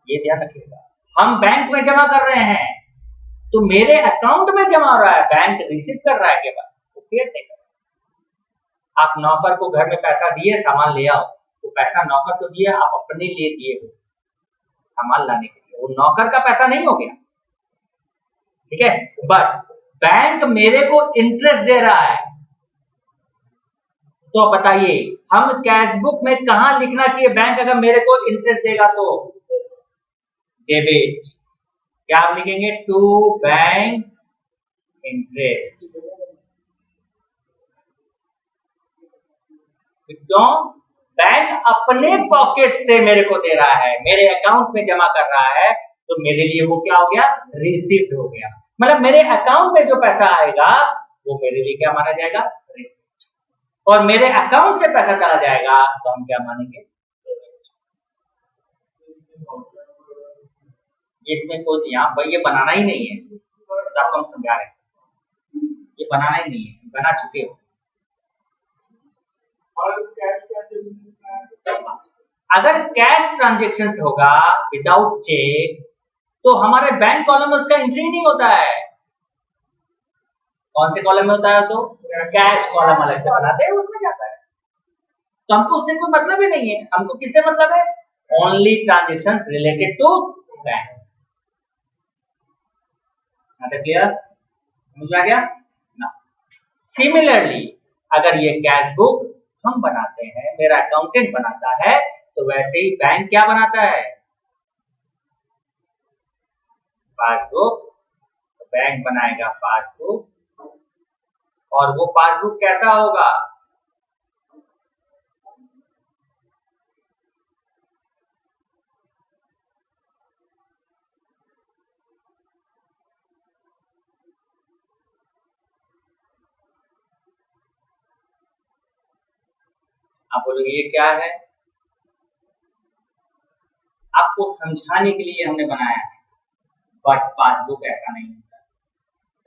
ये ध्यान रखिएगा। हम बैंक में जमा कर रहे हैं तो मेरे अकाउंट में जमा हो रहा है, बैंक रिसीव कर रहा है केवल, तो केयर टेकर। आप नौकर को घर में पैसा दिए सामान ले आओ, तो पैसा नौकर को दिया, आप अपने लिए दिए हो सामान लाने के लिए, वो नौकर का पैसा नहीं हो गया, ठीक है। बट बैंक मेरे को इंटरेस्ट दे रहा है, तो बताइए हम कैश बुक में कहां लिखना चाहिए? बैंक अगर मेरे को इंटरेस्ट देगा तो डेबिट, क्या आप लिखेंगे? To bank interest. क्यों? बैंक अपने पॉकेट से मेरे को दे रहा है, मेरे अकाउंट में जमा कर रहा है, तो मेरे लिए वो क्या हो गया? रिसीव्ड हो गया। मतलब मेरे अकाउंट में जो पैसा आएगा वो मेरे लिए क्या माना जाएगा? रिसीव्ड। और मेरे अकाउंट से पैसा चला जाएगा तो हम क्या मानेंगे? इसमें कोई यहाँ पर ये बनाना ही नहीं है, तो आपको हम समझा रहे हैं, ये बनाना ही नहीं है, बना चुके हो। अगर कैश ट्रांजेक्शन होगा विदाउट चेक तो हमारे बैंक कॉलम में उसका एंट्री नहीं होता है। कौन से कॉलम में होता है? तो कैश कॉलम अलग से बनाते हैं, उसमें जाता है। तो हमको उससे कोई मतलब ही नहीं है। हमको किससे मतलब है? Only transactions related to bank. Clear? समझ में आ गया ना? सिमिलरली अगर ये कैश बुक हम बनाते हैं, मेरा अकाउंटेंट बनाता है, तो वैसे ही बैंक क्या बनाता है? पासबुक। बैंक बनाएगा पासबुक, और वो पासबुक कैसा होगा? आप बोलोगे ये क्या है? आपको समझाने के लिए हमने बनाया है, बट पासबुक ऐसा नहीं होता।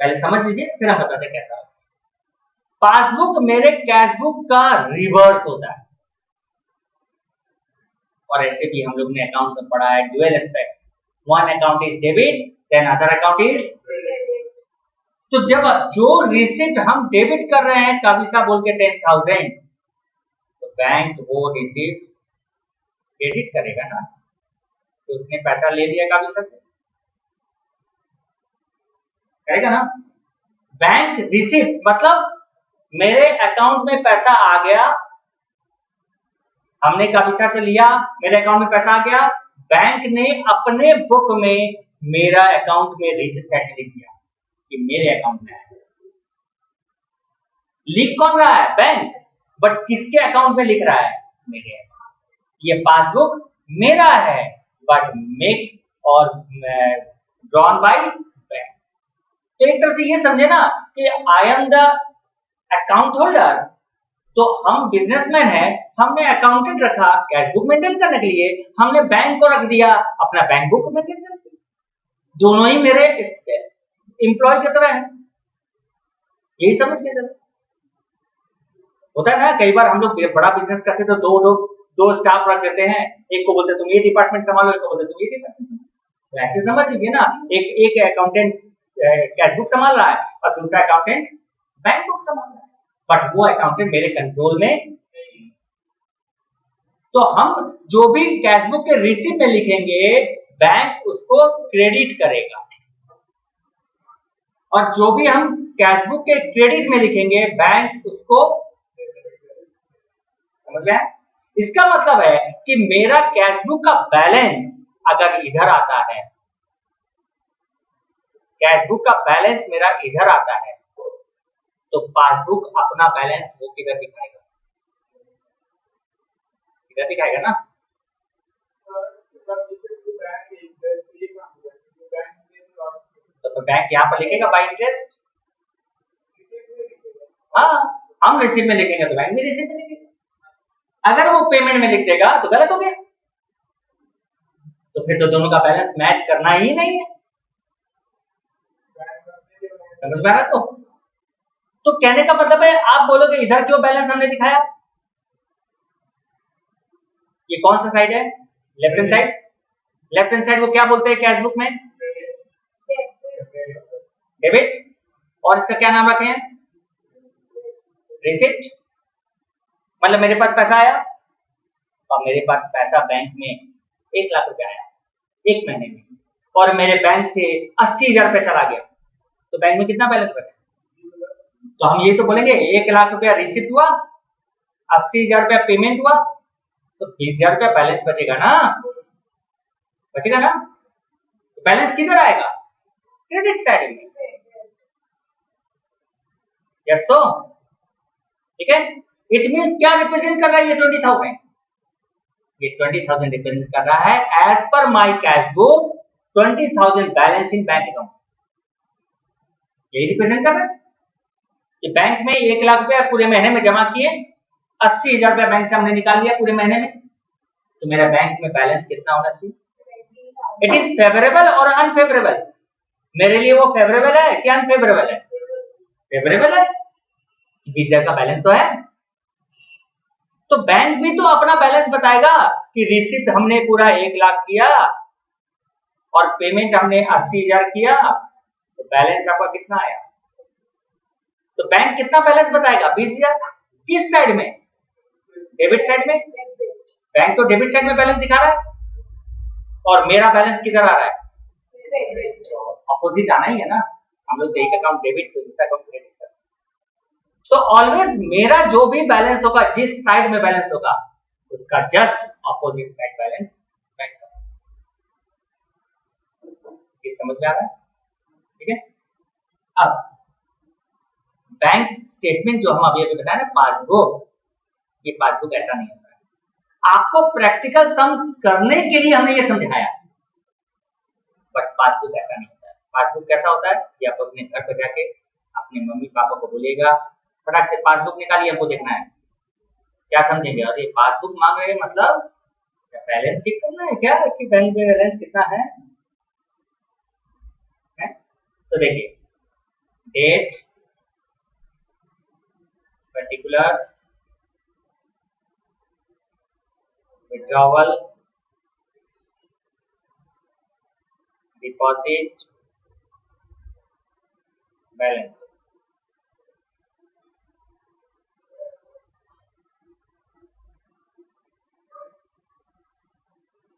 पहले समझ लीजिए, फिर हम बताते हैं कैसा होता है। पासबुक मेरे कैश बुक का रिवर्स होता है, और ऐसे भी हम लोग ने अकाउंट्स में पढ़ा है dual aspect. One account is debit, then other account is credit. तो जब जो रिसिप्ट हम डेबिट कर रहे हैं काबिसा बोल के 10,000, तो बैंक वो रिसिप्ट क्रेडिट करेगा ना। तो उसने पैसा ले लिया काबिसा से, करेगा ना। बैंक रिसिप्ट मतलब मेरे अकाउंट में पैसा आ गया, हमने काबिसा से लिया, मेरे अकाउंट में पैसा आ गया, बैंक ने अपने बुक में मेरा अकाउंट में रिसिप्ट लिख दिया कि मेरे अकाउंट में है। लिख कौन रहा है? बैंक। बट किसके अकाउंट में लिख रहा है? मेरे अकाउंट। ये पासबुक मेरा है, बट मेक और ड्रॉन बाय बैंक। तो एक तरह से ये समझे ना कि आई एम द अकाउंट होल्डर। तो हम बिजनेसमैन है, हमने अकाउंटेंट रखा कैश बुक मेंटेन करने के लिए, हमने बैंक को रख दिया अपना बैंक बुक मेंटेन करने के लिए। दोनों ही मेरे एम्प्लॉय की तरह है, यही समझ के चलो। होता है ना, कई बार हम लोग बड़ा बिजनेस करते तो दो स्टाफ रख देते हैं, एक को बोलते तुम ये डिपार्टमेंट संभालो, एक को बोलते तुम ये डिपार्टमेंट संभालो। तो ऐसे समझ लीजिए ना, एक अकाउंटेंट कैश बुक संभाल रहा है और दूसरा अकाउंटेंट बैंक बुक संभाल रहा है, बट वो अकाउंटेंट मेरे कंट्रोल में नहीं। तो हम जो भी कैश बुक के रिसीप्ट में लिखेंगे, बैंक उसको क्रेडिट करेगा, और जो भी हम कैश बुक के क्रेडिट में लिखेंगे, बैंक उसको, समझ में? इसका मतलब है कि मेरा कैश बुक का बैलेंस अगर इधर आता है, कैश बुक का बैलेंस मेरा इधर आता है, तो पासबुक अपना बैलेंस वो किधर दिखाएगा? इधर दिखाएगा ना। तो बैंक यहाँ पर लिखेगा बाय इंटरेस्ट। हाँ, हम रिसीप्ट में लिखेंगे तो बैंक भी रिसीप्ट में लिखेगा। अगर वो पेमेंट में लिख देगा तो गलत हो गया, तो फिर तो दोनों का बैलेंस मैच करना ही नहीं है। समझ में आ रहा? तो कहने का मतलब है, आप बोलोगे इधर क्यों बैलेंस हमने दिखाया? ये कौन सा साइड है? Left hand side. Left hand side को क्या बोलते हैं कैश बुक में? डेबिट। और इसका क्या नाम रखे हैं? रिसिप्ट। मतलब मेरे पास पैसा आया, और मेरे पास पैसा बैंक में 1,00,000 रुपया आया एक महीने में, और मेरे बैंक से 80,000 रुपया चला गया, तो बैंक में कितना बैलेंस बचा? तो हम ये तो बोलेंगे 1,00,000 रुपया रिसिप्ट हुआ, 80,000 रुपया पेमेंट हुआ, तो 20,000 रुपया बैलेंस बचेगा ना, बचेगा ना। तो बैलेंस किधर आएगा? क्रेडिट साइड में। यस, तो ठीक है। इट मींस क्या रिप्रेजेंट कर रहा है ये 20,000? ये 20,000 रिप्रेजेंट कर रहा है as per my cash book 20,000 balance in bank account. यही रिप्रेजेंट कर रहा है कि बैंक में 1,00,000 रुपया पूरे महीने में जमा किए, 80,000 रुपया बैंक से हमने निकाल लिया पूरे महीने में, तो मेरा बैंक में बैलेंस कितना होना चाहिए? इट इज फेवरेबल और अनफेवरेबल। मेरे लिए वो फेवरेबल है कि अनफेवरेबल है? फेवरेबल है, 20,000 का बैलेंस तो है। तो बैंक भी तो अपना बैलेंस बताएगा कि रिसिप्ट हमने पूरा 1,00,000 किया, और पेमेंट हमने 80,000 किया, तो बैलेंस आपका कितना आया? तो बैंक कितना बैलेंस बताएगा? 20,000। किस साइड में? डेबिट साइड में। बैंक तो डेबिट साइड में बैलेंस दिखा रहा है और मेरा बैलेंस किधर आ रहा है? अपोजिट आना ही है ना, हम लोग एक अकाउंट डेबिट तो दूसरा अकाउंट क्रेडिट करते हैं। तो ऑलवेज मेरा जो भी बैलेंस होगा, जिस साइड में बैलेंस होगा, उसका just opposite side balance bank का। ये समझ में आ रहा है? ठीक है। अब बैंक स्टेटमेंट जो हम अभी बताया ना, पासबुक, ये पासबुक ऐसा नहीं होता है। आपको प्रैक्टिकल सम्स करने के लिए हमने ये समझाया, बट पासबुक ऐसा नहीं होता है। पासबुक कैसा होता है कि आप अपने घर पर जाके अपने मम्मी पापा को बोलिएगा फटाक से पासबुक निकालिए, हमको देखना है। क्या समझेंगे? अरे पासबुक मांग रहे हैं, मतलब बैलेंस चेक करना है क्या कि बैंक में बैलेंस कितना है? तो देखिए, date, particulars, withdrawal, deposit, balance.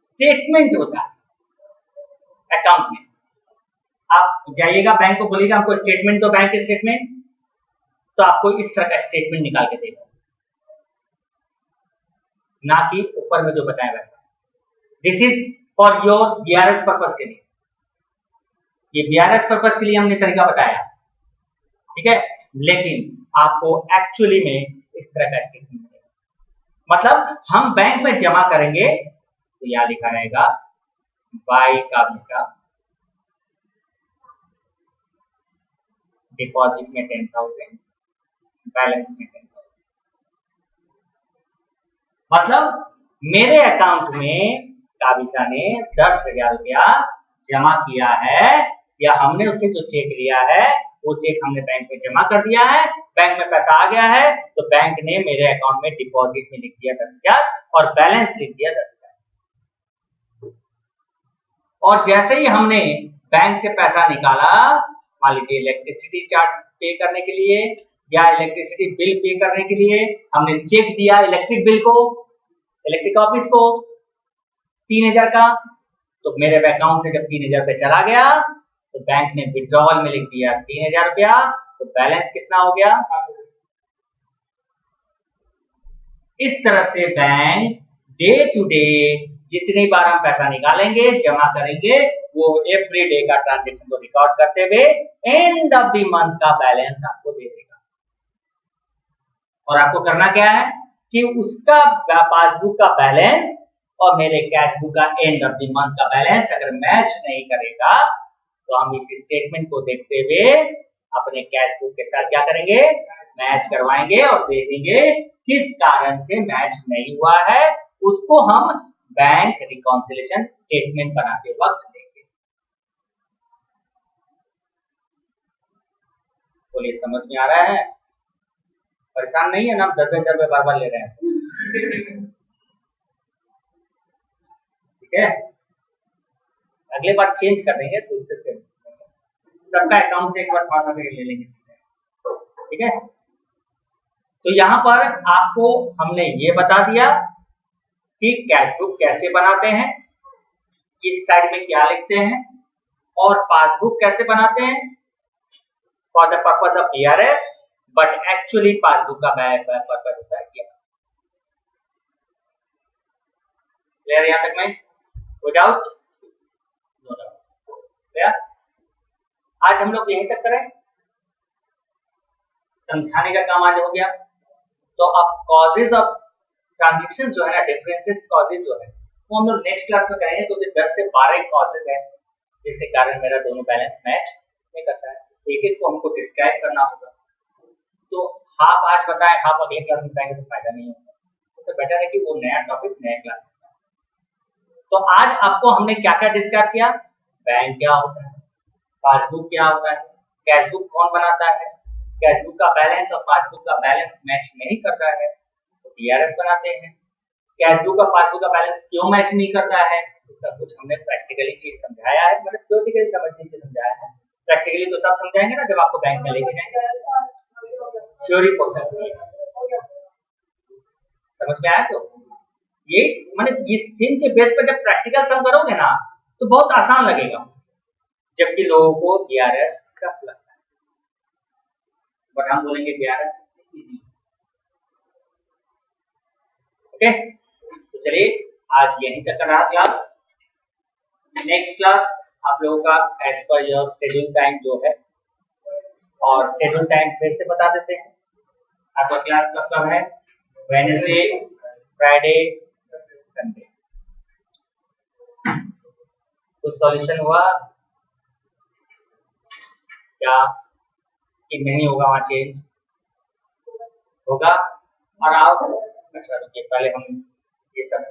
Statement होता है अकाउंट में। आप जाइएगा बैंक को, बोलिएगा हमको स्टेटमेंट दो, बैंक स्टेटमेंट, तो आपको इस तरह का स्टेटमेंट निकाल के देगा, ना कि ऊपर में जो बताया वैसा। This is for your BRS purpose के लिए, ये बीआरएस पर्पस के लिए हमने तरीका बताया, ठीक है। लेकिन आपको एक्चुअली में इस तरह का स्टेटमेंट मिलेगा। मतलब हम बैंक में जमा करेंगे तो यहां लिखा रहेगा बाय काबिसा, डिपॉजिट में 10,000, बैलेंस में 10,000। मतलब मेरे अकाउंट में काबिसा ने 10,000 रुपया जमा किया है, या हमने उससे जो चेक लिया है वो चेक हमने बैंक में जमा कर दिया है, बैंक में पैसा आ गया है, तो बैंक ने मेरे अकाउंट में डिपॉजिट में लिख दिया 10,000 और बैलेंस लिख दिया 10,000। और जैसे ही हमने बैंक से पैसा निकाला, मान लीजिए इलेक्ट्रिसिटी चार्ज पे करने के लिए या इलेक्ट्रिसिटी बिल पे करने के लिए हमने चेक दिया इलेक्ट्रिक बिल को, इलेक्ट्रिक ऑफिस को 3,000 का, तो मेरे अकाउंट से जब 3,000 रुपये चला गया तो बैंक ने विड्रॉवल में लिख दिया 3,000 रुपया, तो बैलेंस कितना हो गया? इस तरह से बैंक डे टू डे जितनी बार हम पैसा निकालेंगे, जमा करेंगे, वो एवरी डे का ट्रांजैक्शन को रिकॉर्ड करते हुए एंड ऑफ द मंथ का बैलेंस आपको दे देगा। और आपको करना क्या है कि उसका पासबुक का बैलेंस और मेरे कैश बुक का एंड ऑफ द मंथ का बैलेंस अगर मैच नहीं करेगा, तो हम इस स्टेटमेंट को देखते हुए अपने कैश बुक के साथ क्या करेंगे? मैच करवाएंगे और देखेंगे किस कारण से मैच नहीं हुआ है, उसको हम बैंक रिकॉन्सिलिएशन स्टेटमेंट बनाते वक्त देंगे। बोलिए, समझ में आ रहा है? परेशान नहीं है ना? 10,000 रुपये बार बार ले रहे हैं, ठीक है। अगले बार चेंज कर देंगे, दूसरे से सबका अकाउंट से एक बार 5,000 ले लेंगे, ठीक है। तो यहां पर आपको हमने ये बता दिया कि कैश बुक कैसे बनाते हैं, किस साइड में क्या लिखते हैं, और पासबुक कैसे बनाते हैं for the purpose of BRS, but actually passbook का पर्पस होता है क्या। क्लियर यहां तक में? Without no doubt clear. आज हम लोग यहीं तक करें, समझाने का काम आज हो गया। तो अब कॉजेज ऑफ ट्रांजैक्शन जो है ना, डिफरेंसेस कॉजेज जो है, वो हम लोग नेक्स्ट क्लास में करेंगे, क्योंकि 10 से 12 कॉजेज है जिसके कारण मेरा दोनों बैलेंस मैच नहीं करता है। एक एक को हमको डिस्क्राइब करना होगा। तो हाफ आज बताएं, हाफ अगले क्लास में बताएंगे तो फायदा नहीं होगा। उससे बेटर है कि वो नया टॉपिक नए क्लास में। तो आज आपको हमने क्या क्या डिस्क्राइब किया? बैंक क्या होता है, पासबुक क्या होता है, कैश बुक कौन बनाता है, कैश बुक का बैलेंस और पासबुक का बैलेंस मैच नहीं करता है तो बीआरएस बनाते हैं, कैश बुक और पासबुक का बैलेंस क्यों मैच नहीं करता है, उसका कुछ हमने प्रैक्टिकली चीज समझा। समझाया है, मतलब थ्योरेटिकली समझने से समझाया है। प्रैक्टिकली तो तब समझाएंगे ना जब आपको बैंक में लेके जाएंगे, थ्योरी प्रोसेस ये समझ में आया। तो ये मतलब इस थीम के बेस पर जब प्रैक्टिकल सम करोगे ना तो बहुत आसान लगेगा, जबकि लोगों को DRS टफ लगता है, बट हम बोलेंगे DRS सबसे इजी। ओके, तो चलिए आज यहीं तक का रहा क्लास। नेक्स्ट क्लास आप लोगों का as per your schedule time जो है, और शेड्यूल टाइम फिर से बता देते हैं। आपका क्लास कब कब है? Wednesday, Friday, Sunday. कुछ सॉल्यूशन हुआ क्या कि नहीं होगा? वहाँ चेंज होगा। और आप अच्छा रुकिए, पहले हम ये सब